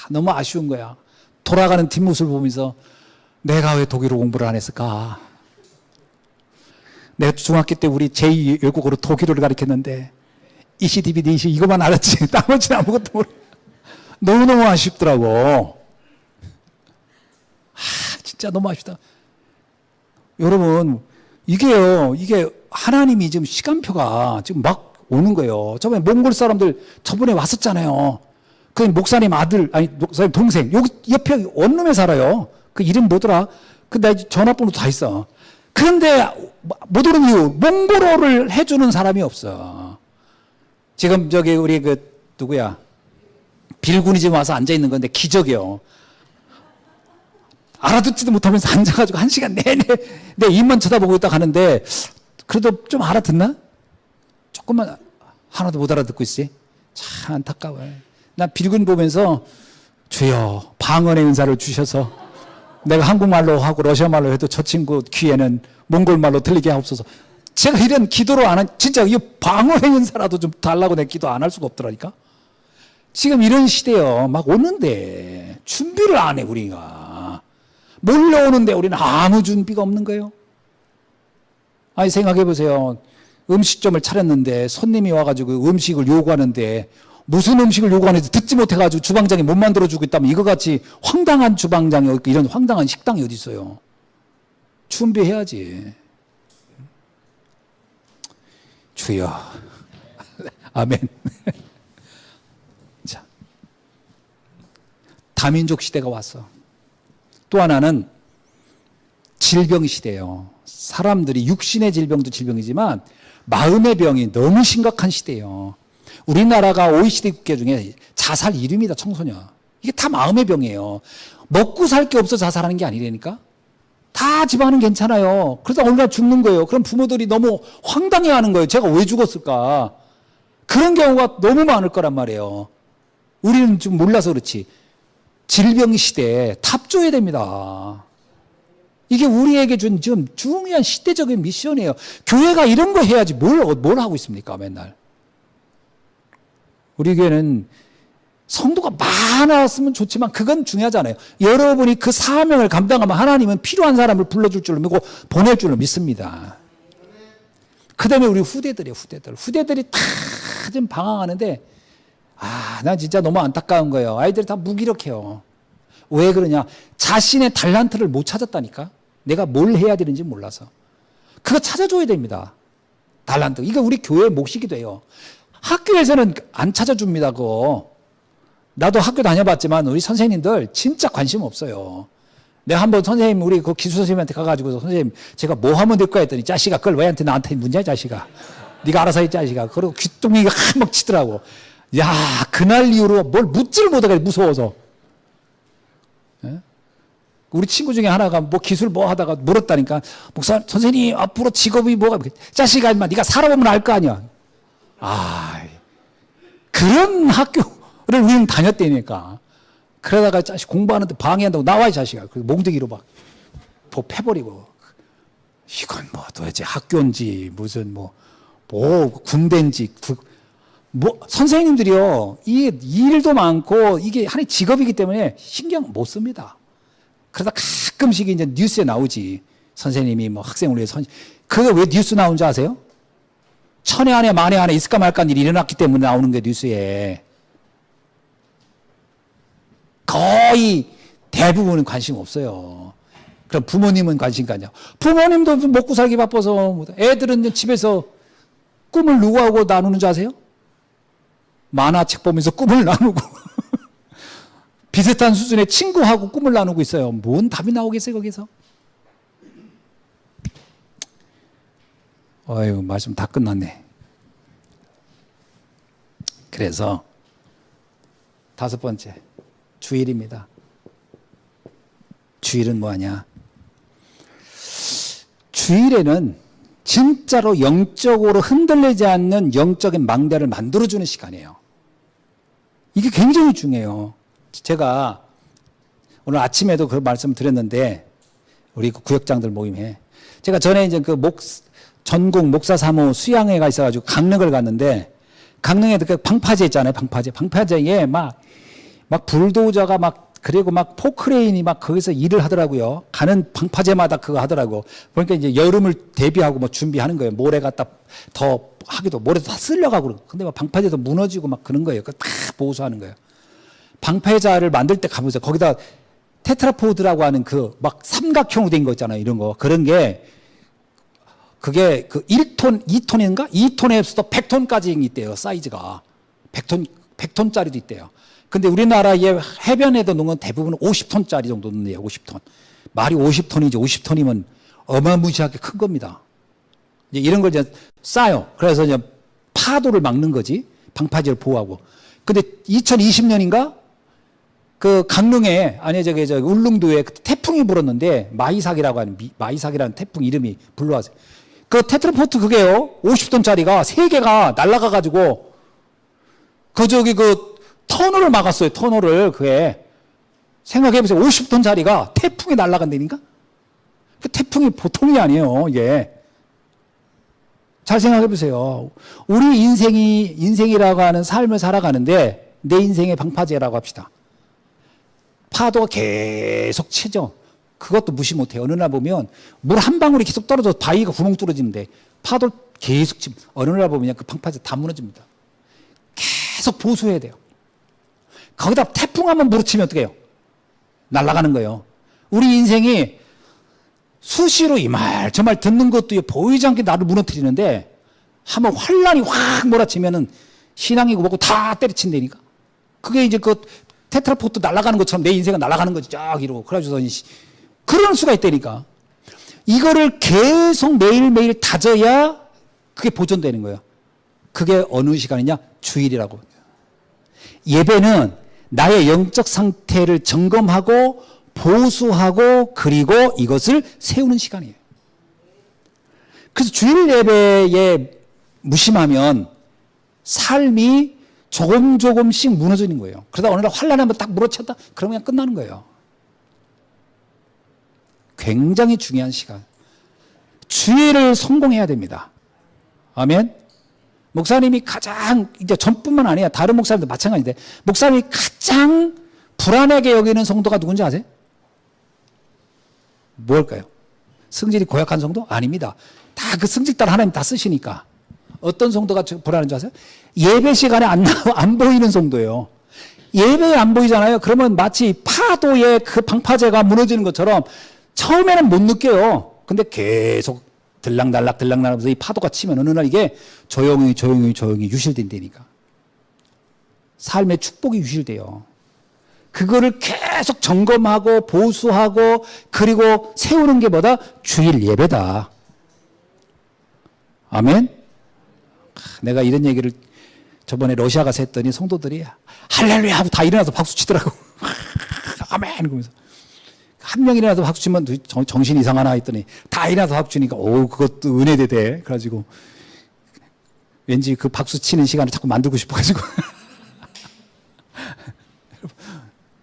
너무 아쉬운 거야. 돌아가는 뒷모습을 보면서 내가 왜 독일어 공부를 안 했을까? 내가 중학교 때 우리 제2 외국어로 독일어를 가르쳤는데 ECDB 이거만 알았지 나머지는 아무것도 모르. 너무너무 아쉽더라고. 진짜 너무 아쉽다. 여러분, 이게 하나님이 지금 시간표가 지금 막 오는 거예요. 저번에 몽골 사람들 저번에 왔었잖아요. 그 목사님 아들, 목사님 동생, 여기 옆에 원룸에 살아요. 그 이름 뭐더라? 나 전화번호 다 있어. 그런데 못 오는 이유, 몽골어를 해주는 사람이 없어. 지금 우리 누구야? 빌군이 지금 와서 앉아있는 건데 기적이요. 알아듣지도 못하면서 앉아가지고 1시간 내내 내 입만 쳐다보고 있다 가는데 그래도 좀 알아듣나? 조금만 하나도 못 알아듣고 있지. 참 안타까워요. 난 빌군 보면서 주여 방언의 은사를 주셔서 내가 한국말로 하고 러시아말로 해도 저 친구 귀에는 몽골말로 들리게 하옵소서. 제가 이런 기도를 안 한, 진짜 이 방언의 은사라도 좀 달라고 내 기도 안 할 수가 없더라니까. 지금 이런 시대요. 막 오는데 준비를 안 해 우리가. 몰려오는데 우리는 아무 준비가 없는 거예요. 생각해 보세요. 음식점을 차렸는데 손님이 와가지고 음식을 요구하는데 무슨 음식을 요구하는지 듣지 못해가지고 주방장이 못 만들어주고 있다면 이거같이 황당한 주방장이 이런 황당한 식당이 어디 있어요. 준비해야지. 주여 아멘. 자, 다민족 시대가 왔어. 또 하나는 질병 시대예요. 사람들이 육신의 질병도 질병이지만 마음의 병이 너무 심각한 시대예요. 우리나라가 OECD 국가 중에 자살 1위입니다. 청소년. 이게 다 마음의 병이에요. 먹고 살 게 없어 자살하는 게 아니라니까. 다 집안은 괜찮아요. 그래서 어느 날 죽는 거예요. 그럼 부모들이 너무 황당해하는 거예요. 제가 왜 죽었을까? 그런 경우가 너무 많을 거란 말이에요. 우리는 좀 몰라서 그렇지. 질병 시대에 탑줘야 됩니다. 이게 우리에게 준 지금 중요한 시대적인 미션이에요. 교회가 이런 거 해야지 뭘 하고 있습니까 맨날. 우리 교회는 성도가 많았으면 좋지만 그건 중요하잖아요. 여러분이 그 사명을 감당하면 하나님은 필요한 사람을 불러줄 줄로 믿고 보낼 줄로 믿습니다. 그 다음에 우리 후대들이에요. 후대들이 다 좀 방황하는데 난 진짜 너무 안타까운 거예요. 아이들이 다 무기력해요. 왜 그러냐? 자신의 달란트를 못 찾았다니까. 내가 뭘 해야 되는지 몰라서. 그거 찾아줘야 됩니다. 달란트. 이거 우리 교회의 몫이기도 해요. 학교에서는 안 찾아줍니다. 그거. 나도 학교 다녀봤지만 우리 선생님들 진짜 관심 없어요. 내가 한번 선생님 우리 그 기수 선생님한테 가가지고 선생님 제가 뭐 하면 될까 했더니 자식아 그걸 왜 나한테 묻냐 자식아. 네가 알아서 해 자식아. 그리고 귀뚱이가 한번 치더라고. 야 그날 이후로 뭘 묻지를 못하게 무서워서. 예? 우리 친구 중에 하나가 뭐 기술 뭐 하다가 물었다니까 목사 선생님 앞으로 직업이 뭐가 자식아 인마 네가 살아보면 알 거 아니야. 그런 학교를 우리는 다녔다니까. 그러다가 자식 공부하는데 방해한다고 나와 이 자식아. 그 몽둥이로 막 패버리고. 이건 뭐 도대체 학교인지 무슨 뭐 군대인지 선생님들이요 이 일도 많고 이게 하나의 직업이기 때문에 신경 못 씁니다. 그러다 가끔씩 이제 뉴스에 나오지. 선생님이 뭐 학생을 위해 그게 왜 뉴스 나온 줄 아세요? 천에 안에 만에 안에 있을까 말까 일이 일어났기 때문에 나오는 게 뉴스에. 거의 대부분은 관심 없어요. 그럼 부모님은 관심 가냐? 부모님도 먹고 살기 바빠서 애들은 집에서 꿈을 누구하고 나누는 줄 아세요? 만화책 보면서 꿈을 나누고 비슷한 수준의 친구하고 꿈을 나누고 있어요. 뭔 답이 나오겠어요 거기서? 어휴, 말씀 다 끝났네. 그래서 5번째, 주일입니다. 주일은 뭐하냐? 주일에는 진짜로 영적으로 흔들리지 않는 영적인 망대를 만들어주는 시간이에요. 이게 굉장히 중요해요. 제가 오늘 아침에도 그 말씀을 드렸는데, 우리 구역장들 모임에. 제가 전에 이제 그 전국 목사 사무 수양회가 있어가지고 강릉을 갔는데, 강릉에도 그 방파제 있잖아요, 방파제. 방파제에 막 불도저가 그리고 포크레인이 거기서 일을 하더라고요. 가는 방파제마다 그거 하더라고. 그러니까 이제 여름을 대비하고 준비하는 거예요. 모래 갖다 더 하기도, 모래도 다 쓸려가고 그러고. 근데 방파제도 무너지고 그런 거예요. 그거 다 보수하는 거예요. 방파제를 만들 때 가보세요. 거기다 테트라포드라고 하는 삼각형으로 된 거 있잖아요. 이런 거. 그런 게, 그게 1톤, 2톤인가? 2톤에서도 100톤까지 있대요. 사이즈가. 100톤짜리도 있대요. 근데 우리나라의 해변에도 놓은 건 대부분 50톤짜리 정도 넣네요. 50톤. 말이 50톤이지. 50톤이면 어마무시하게 큰 겁니다. 이제 이런 걸 이제 싸요. 그래서 이제 파도를 막는 거지. 방파제를 보호하고. 근데 2020년인가? 그 강릉에, 울릉도에 태풍이 불었는데, 마이삭이라는 태풍 이름이 불러왔어요. 그 테트라포트 그게요, 50톤짜리가 3개가 날아가가지고, 터널을 막았어요, 터널을. 그게. 생각해보세요. 50톤짜리가 태풍이 날아간다니까? 그 태풍이 보통이 아니에요, 이게. 잘 생각해보세요. 우리 인생이라고 하는 삶을 살아가는데, 내 인생의 방파제라고 합시다. 파도가 계속 치죠. 그것도 무시 못해요. 어느 날 보면 물 한 방울이 계속 떨어져서 바위가 구멍 뚫어지는데 파도를 계속 치면 어느 날 보면 그 방파제 다 무너집니다. 계속 보수해야 돼요. 거기다 태풍 한번 무너치면 어떻게 해요? 날아가는 거예요. 우리 인생이 수시로 이 말 저 말 듣는 것도 보이지 않게 나를 무너뜨리는데 한번 환란이 확 몰아치면은 신앙이고 뭐고 다 때려친다니까. 그게 이제 테트라포트 날아가는 것처럼 내 인생은 날아가는 거지. 쫙 이러고. 그래가지고 그럴 수가 있다니까. 이거를 계속 매일매일 다져야 그게 보존되는 거예요. 그게 어느 시간이냐? 주일이라고. 예배는 나의 영적 상태를 점검하고 보수하고 그리고 이것을 세우는 시간이에요. 그래서 주일 예배에 무심하면 삶이 조금씩 무너지는 거예요. 그러다 어느 날 환란에 한번 딱 물어쳤다? 그러면 그냥 끝나는 거예요. 굉장히 중요한 시간. 주일을 성공해야 됩니다. 아멘? 목사님이 가장, 이제 전뿐만 아니라 다른 목사님도 마찬가지인데, 목사님이 가장 불안하게 여기는 성도가 누군지 아세요? 뭘까요? 성질이 고약한 성도? 아닙니다. 다 그 성질 따라 하나님 다 쓰시니까. 어떤 성도가 불안한 줄 아세요? 예배 시간에 안 보이는 성도예요. 예배에 안 보이잖아요. 그러면 마치 파도에 그 방파제가 무너지는 것처럼 처음에는 못 느껴요. 근데 계속 들락날락 하면서 이 파도가 치면 어느 날 이게 조용히 유실된다니까. 삶의 축복이 유실돼요. 그거를 계속 점검하고 보수하고 그리고 세우는 게 뭐다? 주일 예배다. 아멘? 내가 이런 얘기를 저번에 러시아 가서 했더니 성도들이 할렐루야 하고 다 일어나서 박수 치더라고. 아멘 그러면서 한 명 일어나서 박수 치면 정신 이상하나 했더니 다 일어나서 박수 치니까 그것도 은혜되대. 그래가지고 왠지 그 박수 치는 시간을 자꾸 만들고 싶어가지고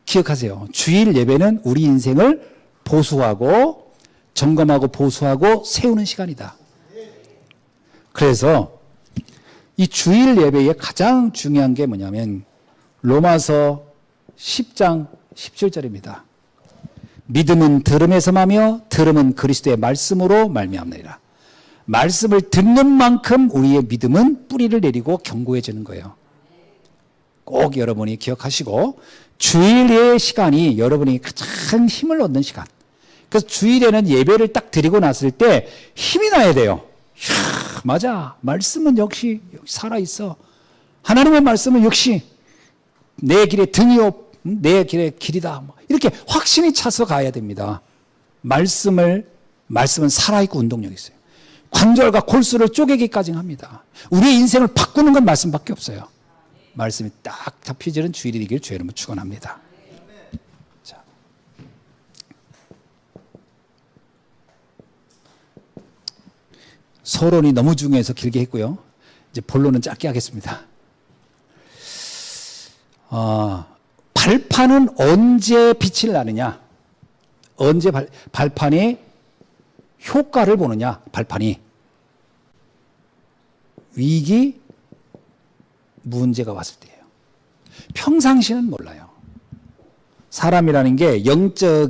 기억하세요. 주일 예배는 우리 인생을 보수하고 점검하고 보수하고 세우는 시간이다. 그래서 이 주일 예배의 가장 중요한 게 뭐냐면 로마서 10장 17절입니다. 믿음은 들음에서 마며 들음은 그리스도의 말씀으로 말미암느니라. 말씀을 듣는 만큼 우리의 믿음은 뿌리를 내리고 견고해지는 거예요. 꼭 여러분이 기억하시고 주일의 시간이 여러분이 가장 힘을 얻는 시간. 그래서 주일에는 예배를 딱 드리고 났을 때 힘이 나야 돼요. 이야, 맞아. 말씀은 역시 살아있어. 하나님의 말씀은 역시 내 길의 등이요 내 길의 길이다. 이렇게 확신이 차서 가야 됩니다. 말씀은 살아있고 운동력이 있어요. 관절과 골수를 쪼개기까지 합니다. 우리의 인생을 바꾸는 건 말씀밖에 없어요. 말씀이 딱 잡히지는 주일이 되길 주의 이름으로 축원합니다. 자. 서론이 너무 중요해서 길게 했고요. 이제 본론은 짧게 하겠습니다. 발판은 언제 빛을 나느냐? 언제 발판이 효과를 보느냐? 발판이 위기, 문제가 왔을 때예요. 평상시는 몰라요. 사람이라는 게 영적으로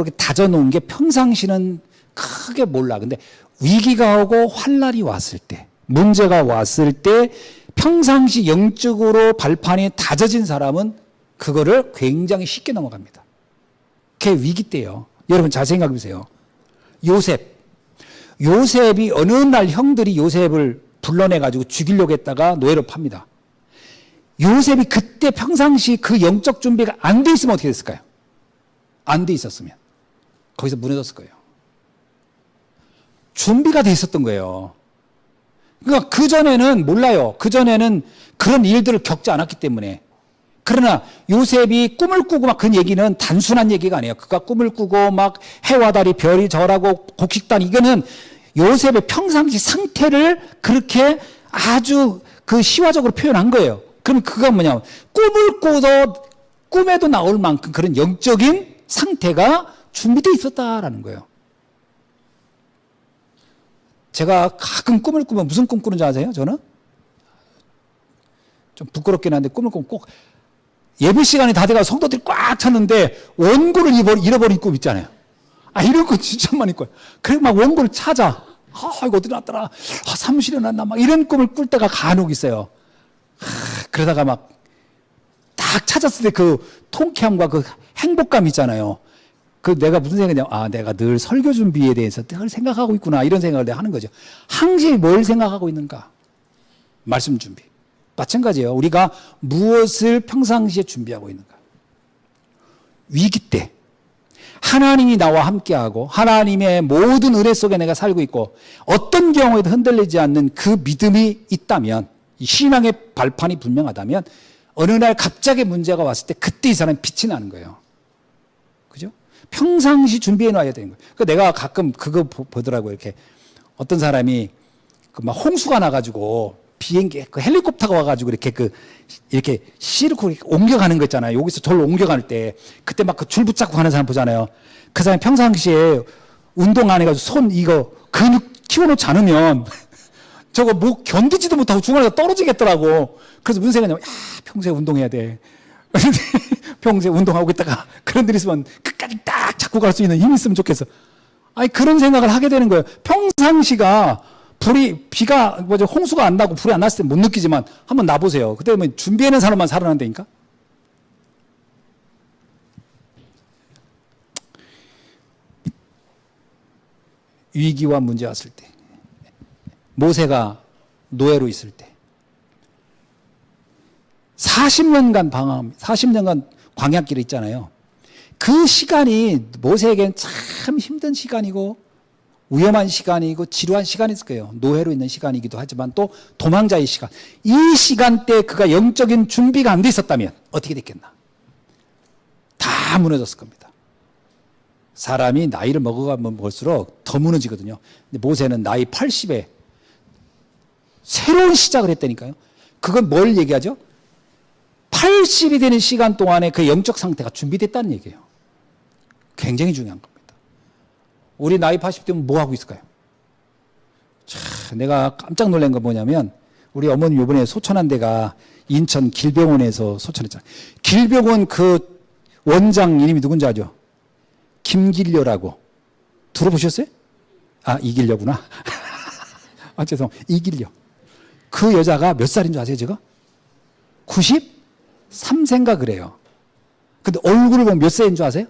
이렇게 다져놓은 게 평상시는 크게 몰라. 근데 위기가 오고 환난이 왔을 때, 문제가 왔을 때 평상시 영적으로 발판이 다져진 사람은 그거를 굉장히 쉽게 넘어갑니다. 그게 위기 때예요. 여러분 잘 생각해 보세요. 요셉이 어느 날 형들이 요셉을 불러내가지고 죽이려고 했다가 노예로 팝니다. 요셉이 그때 평상시 그 영적 준비가 안 돼 있으면 어떻게 됐을까요? 안 돼 있었으면 거기서 무너졌을 거예요. 준비가 돼 있었던 거예요. 그러니까 그전에는 몰라요. 그전에는 그런 일들을 겪지 않았기 때문에. 그러나 요셉이 꿈을 꾸고 막 그 얘기는 단순한 얘기가 아니에요. 그가 꿈을 꾸고 막 해와 달이 별이 절하고 곡식단, 이거는 요셉의 평상시 상태를 그렇게 아주 그 시화적으로 표현한 거예요. 그럼 그가 뭐냐면 꿈을 꿔도 꿈에도 나올 만큼 그런 영적인 상태가 준비되어 있었다라는 거예요. 제가 가끔 꿈을 꾸면 무슨 꿈 꾸는지 아세요? 저는 좀 부끄럽긴 한데 꿈을 꾸면 꼭 예배 시간이 다 돼가고 성도들이 꽉 찼는데 원고를 잃어버린 꿈 있잖아요. 이런 거 진짜 많이 꿔요. 그래서 막 원고를 찾아. 이거 어디 놨더라. 사무실에 놨나. 막 이런 꿈을 꿀 때가 간혹 있어요. 그러다가 막 딱 찾았을 때 그 통쾌함과 그 행복감 있잖아요. 그 내가 무슨 생각이냐면, 내가 늘 설교 준비에 대해서 늘 생각하고 있구나. 이런 생각을 내가 하는 거죠. 항시 뭘 생각하고 있는가? 말씀 준비. 마찬가지예요. 우리가 무엇을 평상시에 준비하고 있는가? 위기 때 하나님이 나와 함께하고 하나님의 모든 은혜 속에 내가 살고 있고 어떤 경우에도 흔들리지 않는 그 믿음이 있다면, 이 신앙의 발판이 분명하다면 어느 날 갑자기 문제가 왔을 때 그때 이 사람이 빛이 나는 거예요. 그죠? 평상시 준비해 놔야 되는 거예요. 그러니까 내가 가끔 그거 보더라고요. 이렇게 어떤 사람이 막 홍수가 나가지고 비행기, 그 헬리콥터가 와가지고 이렇게 싣고 옮겨가는 거 있잖아요. 여기서 저로 옮겨갈 때, 그때 막 그 줄 붙잡고 가는 사람 보잖아요. 그 사람이 평상시에 운동 안 해가지고 손 이거 근육 키워놓지 않으면 저거 뭐 견디지도 못하고 중간에서 떨어지겠더라고. 그래서 무슨 생각이냐면, 평소에 운동해야 돼. 평소에 운동하고 있다가 그런 일 있으면 끝까지 딱 잡고 갈 수 있는 힘이 있으면 좋겠어. 그런 생각을 하게 되는 거예요. 평상시가 비가, 홍수가 안 나고 불이 안 났을 때 못 느끼지만 한번 놔보세요. 그때 뭐 준비해낸 사람만 살아난다니까? 위기와 문제 왔을 때, 모세가 노예로 있을 때, 40년간 40년간 광야길에 있잖아요. 그 시간이 모세에겐 참 힘든 시간이고 위험한 시간이고 지루한 시간이 있을 거예요. 노예로 있는 시간이기도 하지만 또 도망자의 시간. 이 시간대에 그가 영적인 준비가 안 돼 있었다면 어떻게 됐겠나? 다 무너졌을 겁니다. 사람이 나이를 먹어가면 먹을수록 더 무너지거든요. 근데 모세는 나이 80에 새로운 시작을 했다니까요. 그건 뭘 얘기하죠? 80이 되는 시간 동안에 그 영적 상태가 준비됐다는 얘기예요. 굉장히 중요한 겁니다. 우리 나이 80 되면 뭐 하고 있을까요? 내가 깜짝 놀란 건 뭐냐면, 우리 어머님 이번에 소천한 데가 인천 길병원에서 소천했잖아요. 길병원 그 원장 이름이 누군지 아죠? 김길려라고. 들어보셨어요? 이길려구나. 죄송. 이길려. 그 여자가 몇 살인 줄 아세요, 제가? 93세인가 그래요. 근데 얼굴을 보면 몇 세인 줄 아세요?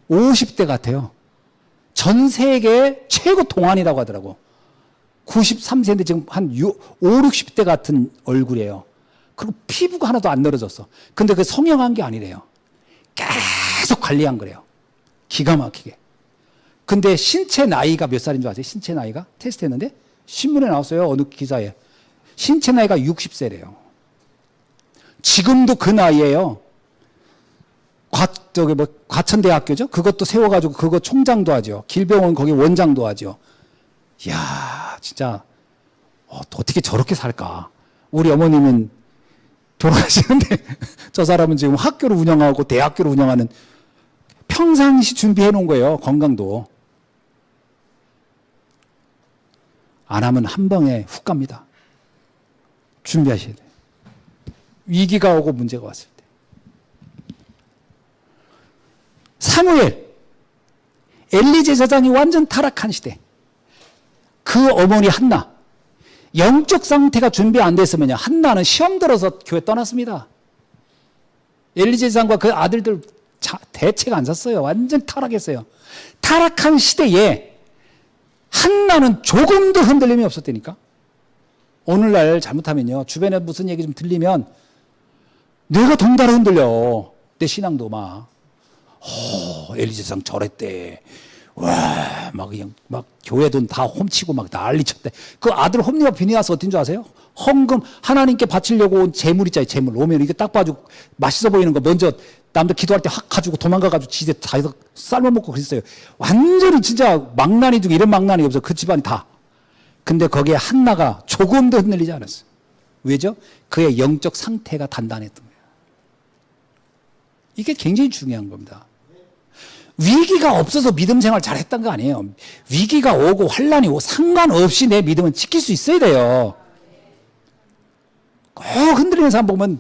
50대 같아요. 전 세계 최고 동안이라고 하더라고. 93세인데 지금 한 5, 60대 같은 얼굴이에요. 그리고 피부가 하나도 안 늘어졌어. 근데 그 성형한 게 아니래요. 계속 관리한 거래요. 기가 막히게. 근데 신체 나이가 몇 살인 줄 아세요? 신체 나이가? 테스트 했는데 신문에 나왔어요. 어느 기사에. 신체 나이가 60세래요. 지금도 그 나이에요. 과천대학교죠? 그것도 세워가지고 그거 총장도 하죠. 길병원 거기 원장도 하죠. 이야, 진짜, 어떻게 저렇게 살까? 우리 어머님은 돌아가시는데, 저 사람은 지금 학교를 운영하고 대학교를 운영하는 평상시 준비해 놓은 거예요. 건강도. 안 하면 한 방에 훅 갑니다. 준비하셔야 돼요. 위기가 오고 문제가 왔을 때. 사무엘, 엘리 제사장이 완전 타락한 시대. 그 어머니 한나, 영적 상태가 준비 안 됐으면요. 한나는 시험 들어서 교회 떠났습니다. 엘리 제사장과 그 아들들 대책 안 섰어요. 완전 타락했어요. 타락한 시대에 한나는 조금도 흔들림이 없었다니까. 오늘날 잘못하면요. 주변에 무슨 얘기 좀 들리면 내가 덩달아 흔들려. 내 신앙도 막. 엘리 제사장 저랬대. 와, 막 교회 돈 다 훔치고 막 난리 쳤대. 그 아들 홈리와 비니아스 어떤 줄 아세요? 헌금 하나님께 바치려고 온 재물 있잖아요. 재물 오면 이게 딱 봐주고 맛있어 보이는 거 먼저 남들 기도할 때 확 가지고 도망가가지고 지대 다 삶아먹고 그랬어요. 완전히 진짜 망나니 중에 이런 망나니 없어. 그 집안이 다. 근데 거기에 한나가 조금도 흔들리지 않았어요. 왜죠? 그의 영적 상태가 단단했던 거예요. 이게 굉장히 중요한 겁니다. 위기가 없어서 믿음 생활 잘했던 거 아니에요. 위기가 오고 환란이 오고 상관없이 내 믿음은 지킬 수 있어야 돼요. 꼭 흔들리는 사람 보면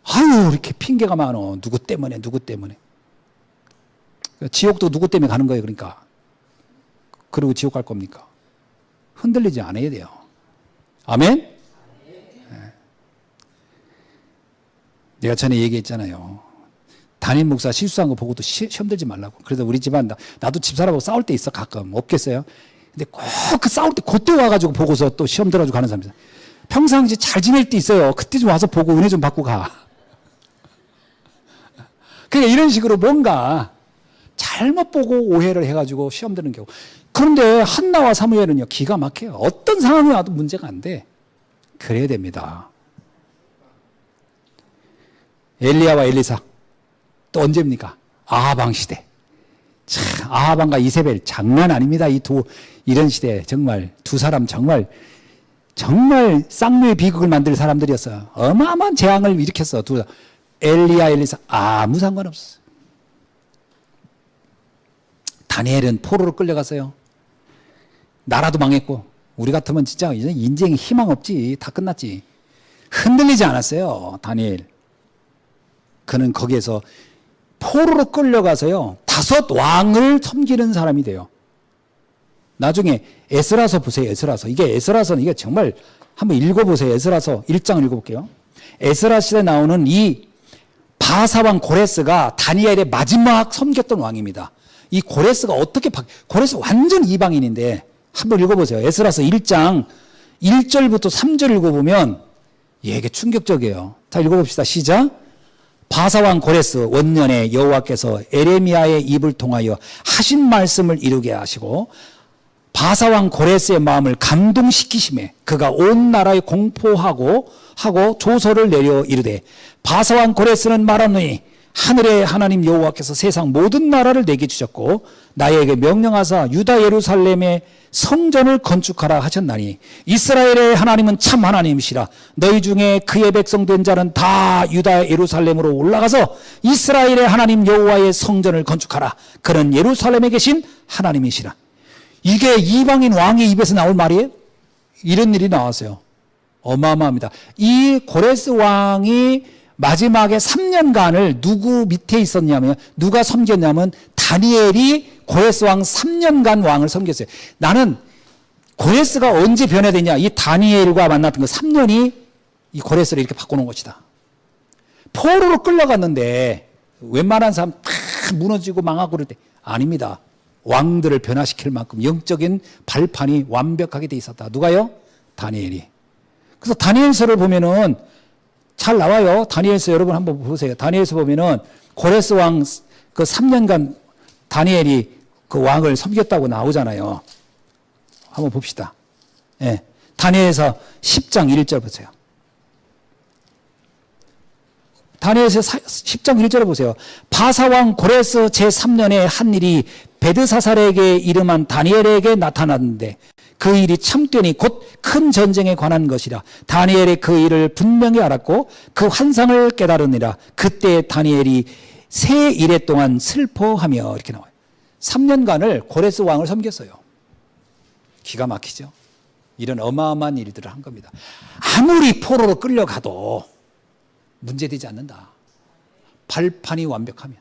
아유 이렇게 핑계가 많어. 누구 때문에. 지옥도 누구 때문에 가는 거예요. 그러니까. 그리고 지옥 갈 겁니까? 흔들리지 않아야 돼요. 아멘? 네. 내가 전에 얘기했잖아요. 담임 목사 실수한 거 보고도 시험 들지 말라고. 그래서 우리 집안 나도 집사람하고 싸울 때 있어. 가끔. 없겠어요? 근데 꼭 그 싸울 때 그때 와가지고 보고서 또 시험 들어가지고 가는 사람들. 평상시 잘 지낼 때 있어요. 그때 좀 와서 보고 은혜 좀 받고 가. 그러니까 이런 식으로 뭔가 잘못 보고 오해를 해가지고 시험 드는 경우. 그런데 한나와 사무엘은요, 기가 막혀요. 어떤 상황이 와도 문제가 안 돼. 그래야 됩니다. 엘리야와 엘리사. 또 언제입니까? 아하방 시대. 참, 아하방과 이세벨 장난 아닙니다. 이런 시대 정말 두 사람 정말 쌍류의 비극을 만들 사람들이었어요. 어마어마한 재앙을 일으켰어. 엘리야, 엘리사 아무 상관없어. 다니엘은 포로로 끌려갔어요. 나라도 망했고 우리 같으면 진짜 이제 인생에 희망 없지. 다 끝났지. 흔들리지 않았어요. 다니엘. 그는 거기에서 포로로 끌려가서요. 5 왕을 섬기는 사람이 돼요. 나중에 에스라서 보세요. 에스라서. 이게 에스라서는 이게 정말 한번 읽어보세요. 에스라서 1장을 읽어볼게요. 에스라 시대에 나오는 이 바사왕 고레스가 다니엘의 마지막 섬겼던 왕입니다. 이 고레스가 고레스 완전 이방인인데 한번 읽어보세요. 에스라서 1장 1절부터 3절 읽어보면 이게 충격적이에요. 다 읽어봅시다. 시작. 바사왕 고레스 원년에 여호와께서 에레미야의 입을 통하여 하신 말씀을 이루게 하시고 바사왕 고레스의 마음을 감동시키심에 그가 온 나라에 공포하고 조서를 내려 이르되 바사왕 고레스는 말하노니 하늘의 하나님 여호와께서 세상 모든 나라를 내게 주셨고 나에게 명령하사 유다 예루살렘의 성전을 건축하라 하셨나니 이스라엘의 하나님은 참 하나님이시라. 너희 중에 그의 백성 된 자는 다 유다 예루살렘으로 올라가서 이스라엘의 하나님 여호와의 성전을 건축하라. 그는 예루살렘에 계신 하나님이시라. 이게 이방인 왕의 입에서 나올 말이에요? 이런 일이 나왔어요. 어마어마합니다. 이 고레스 왕이 마지막에 3년간을 누구 밑에 있었냐면 누가 섬겼냐면 다니엘이 고레스 왕 3년간 왕을 섬겼어요. 나는 고레스가 언제 변화되냐? 이 다니엘과 만났던 그 3년이 이 고레스를 이렇게 바꿔놓은 것이다. 포로로 끌려갔는데 웬만한 사람 다 무너지고 망하고 그럴 때 아닙니다. 왕들을 변화시킬 만큼 영적인 발판이 완벽하게 돼 있었다. 누가요? 다니엘이. 그래서 다니엘서를 보면은 잘 나와요. 다니엘서 여러분 한번 보세요. 다니엘서 보면은 고레스 왕 그 3년간 다니엘이 그 왕을 섬겼다고 나오잖아요. 한번 봅시다. 예. 다니엘서 10장 1절 보세요. 다니엘서 10장 1절에 보세요. 바사왕 고레스 제3년에 한 일이 베드사살에게 이름한 다니엘에게 나타났는데 그 일이 참되니 곧 큰 전쟁에 관한 것이라. 다니엘이 그 일을 분명히 알았고 그 환상을 깨달으니라. 그때 다니엘이 세 일해 동안 슬퍼하며 이렇게 나와요. 3년간을 고레스 왕을 섬겼어요. 기가 막히죠. 이런 어마어마한 일들을 한 겁니다. 아무리 포로로 끌려가도 문제되지 않는다. 발판이 완벽하면.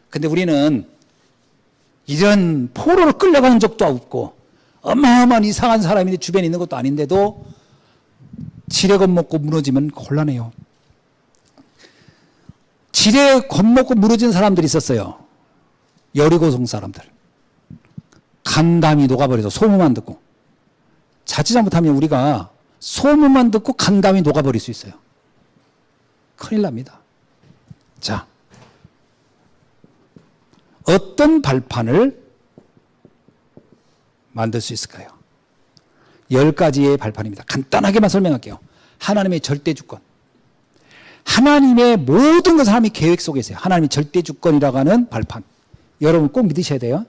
근데 우리는 이런 포로로 끌려가는 적도 없고 어마어마한 이상한 사람이 주변에 있는 것도 아닌데도 지뢰 겁먹고 무너지면 곤란해요. 지뢰 겁먹고 무너진 사람들이 있었어요. 여리고성 사람들. 간담이 녹아버려서 소문만 듣고. 자칫 잘못하면 우리가 소문만 듣고 간담이 녹아버릴 수 있어요. 큰일 납니다. 자, 어떤 발판을 만들 수 있을까요? 10가지의 발판입니다. 간단하게만 설명할게요. 하나님의 절대주권. 하나님의 모든 것을 하나님의 계획 속에 있어요. 하나님의 절대주권이라고 하는 발판. 여러분 꼭 믿으셔야 돼요.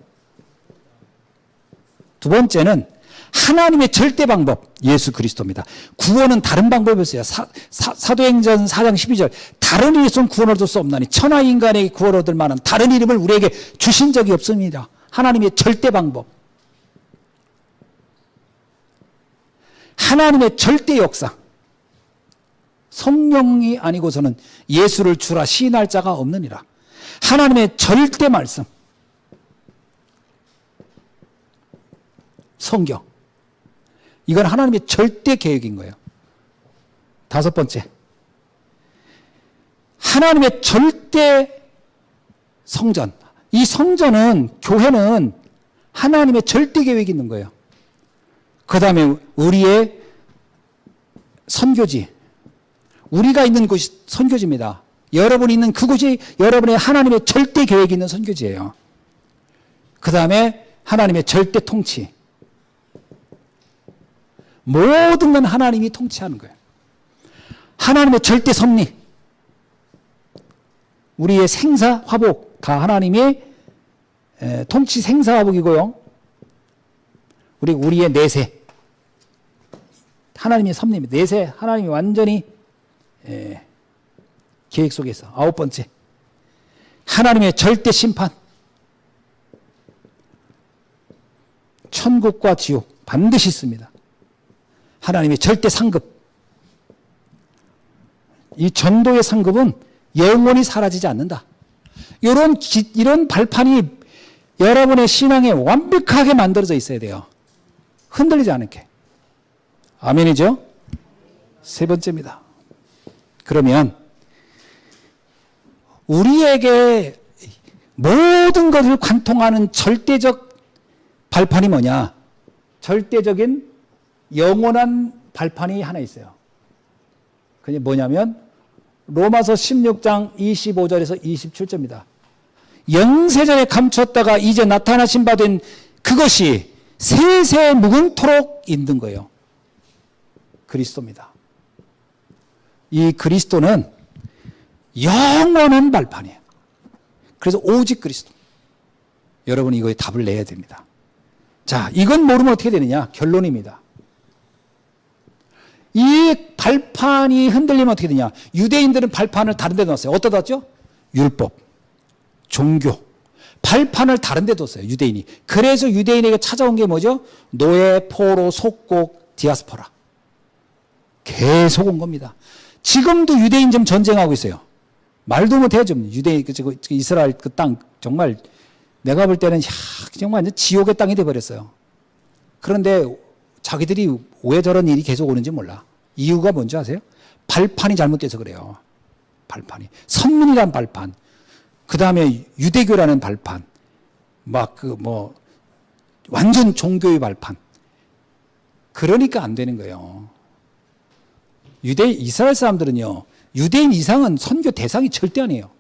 두 번째는 하나님의 절대 방법, 예수 그리스도입니다. 구원은 다른 방법이 없어요. 사도행전 4장 12절. 다른 이름으로 구원 얻을 수 없나니 천하 인간에게 구원 얻을 만한 다른 이름을 우리에게 주신 적이 없습니다. 하나님의 절대 방법. 하나님의 절대 역사. 성령이 아니고서는 예수를 주라 시인할 자가 없느니라. 하나님의 절대 말씀. 성경. 이건 하나님의 절대 계획인 거예요. 다섯 번째. 하나님의 절대 성전. 이 성전은, 교회는 하나님의 절대 계획이 있는 거예요. 그 다음에 우리의 선교지. 우리가 있는 곳이 선교지입니다. 여러분이 있는 그곳이 여러분의 하나님의 절대 계획이 있는 선교지예요. 그 다음에 하나님의 절대 통치. 모든 건 하나님이 통치하는 거예요. 하나님의 절대 섭리. 우리의 생사, 화복 다 하나님의 통치 생사 화복이고요. 우리의 내세. 하나님의 섭리입니다. 내세 하나님이 완전히 계획 속에서. 아홉 번째. 하나님의 절대 심판. 천국과 지옥 반드시 있습니다. 하나님의 절대 상급. 이 전도의 상급은 영원히 사라지지 않는다. 이런 발판이 여러분의 신앙에 완벽하게 만들어져 있어야 돼요. 흔들리지 않게. 아멘이죠? 세 번째입니다. 그러면 우리에게 모든 것을 관통하는 절대적 발판이 뭐냐? 절대적인 영원한 발판이 하나 있어요. 그게 뭐냐면 로마서 16장 25절에서 27절입니다. 영세전에 감췄다가 이제 나타나신 바 된 그것이 세세 무궁토록 있는 거예요. 그리스도입니다. 이 그리스도는 영원한 발판이에요. 그래서 오직 그리스도. 여러분이 이거에 답을 내야 됩니다. 자, 이건 모르면 어떻게 되느냐? 결론입니다. 이 발판이 흔들리면 어떻게 되냐? 유대인들은 발판을 다른 데 놨어요. 어디다 놨죠? 율법, 종교. 발판을 다른 데 뒀어요. 유대인이. 그래서 유대인에게 찾아온 게 뭐죠? 노예, 포로, 속국, 디아스포라. 계속 온 겁니다. 지금도 유대인 좀 전쟁하고 있어요. 말도 못해요. 좀 유대인, 이스라엘 그 땅 정말 내가 볼 때는 정말 완전 지옥의 땅이 돼버렸어요. 그런데 자기들이 왜 저런 일이 계속 오는지 몰라. 이유가 뭔지 아세요? 발판이 잘못돼서 그래요. 발판이. 선민이란 발판. 그 다음에 유대교라는 발판. 완전 종교의 발판. 그러니까 안 되는 거예요. 이스라엘 사람들은요, 유대인 이상은 선교 대상이 절대 아니에요.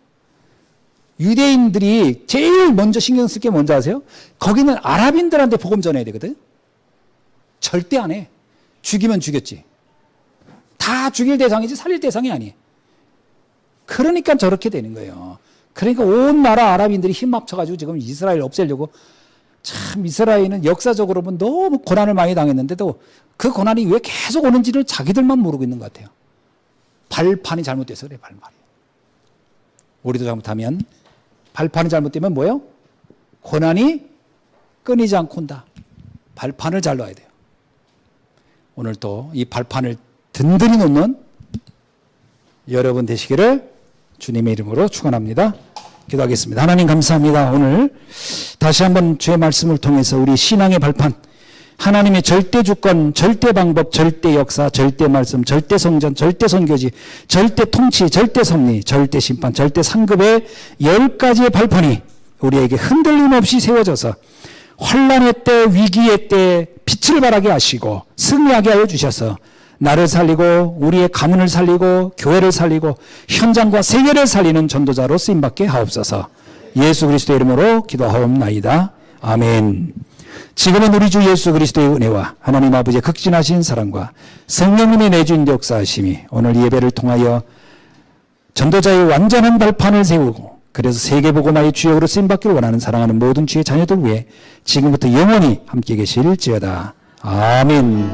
유대인들이 제일 먼저 신경 쓸 게 뭔지 아세요? 거기는 아랍인들한테 복음 전해야 되거든. 절대 안 해. 죽이면 죽였지. 다 죽일 대상이지 살릴 대상이 아니에요. 그러니까 저렇게 되는 거예요. 그러니까 온 나라 아랍인들이 힘 합쳐가지고 지금 이스라엘 없애려고. 참 이스라엘은 역사적으로 보면 너무 고난을 많이 당했는데도 그 고난이 왜 계속 오는지를 자기들만 모르고 있는 것 같아요. 발판이 잘못돼서 그래. 발판이. 우리도 잘못하면 발판이 잘못되면 뭐예요? 고난이 끊이지 않고 온다. 발판을 잘 놓아야 돼요. 오늘 또 이 발판을 든든히 놓는 여러분 되시기를 주님의 이름으로 축원합니다. 기도하겠습니다. 하나님 감사합니다. 오늘 다시 한번 주의 말씀을 통해서 우리 신앙의 발판, 하나님의 절대 주권, 절대 방법, 절대 역사, 절대 말씀, 절대 성전, 절대 선교지, 절대 통치, 절대 섭리, 절대 심판, 절대 상급의 10가지의 발판이 우리에게 흔들림 없이 세워져서 환난의 때, 위기의 때 빛을 발하게 하시고 승리하게 하여 주셔서 나를 살리고 우리의 가문을 살리고 교회를 살리고 현장과 세계를 살리는 전도자로 쓰임받게 하옵소서. 예수 그리스도의 이름으로 기도하옵나이다. 아멘. 지금은 우리 주 예수 그리스도의 은혜와 하나님 아버지의 극진하신 사랑과 성령님의 내주인 역사하심이 오늘 예배를 통하여 전도자의 완전한 발판을 세우고 그래서 세계복음화의 주역으로 쓰임받기를 원하는 사랑하는 모든 주의 자녀들 위해 지금부터 영원히 함께 계실지어다. 아멘.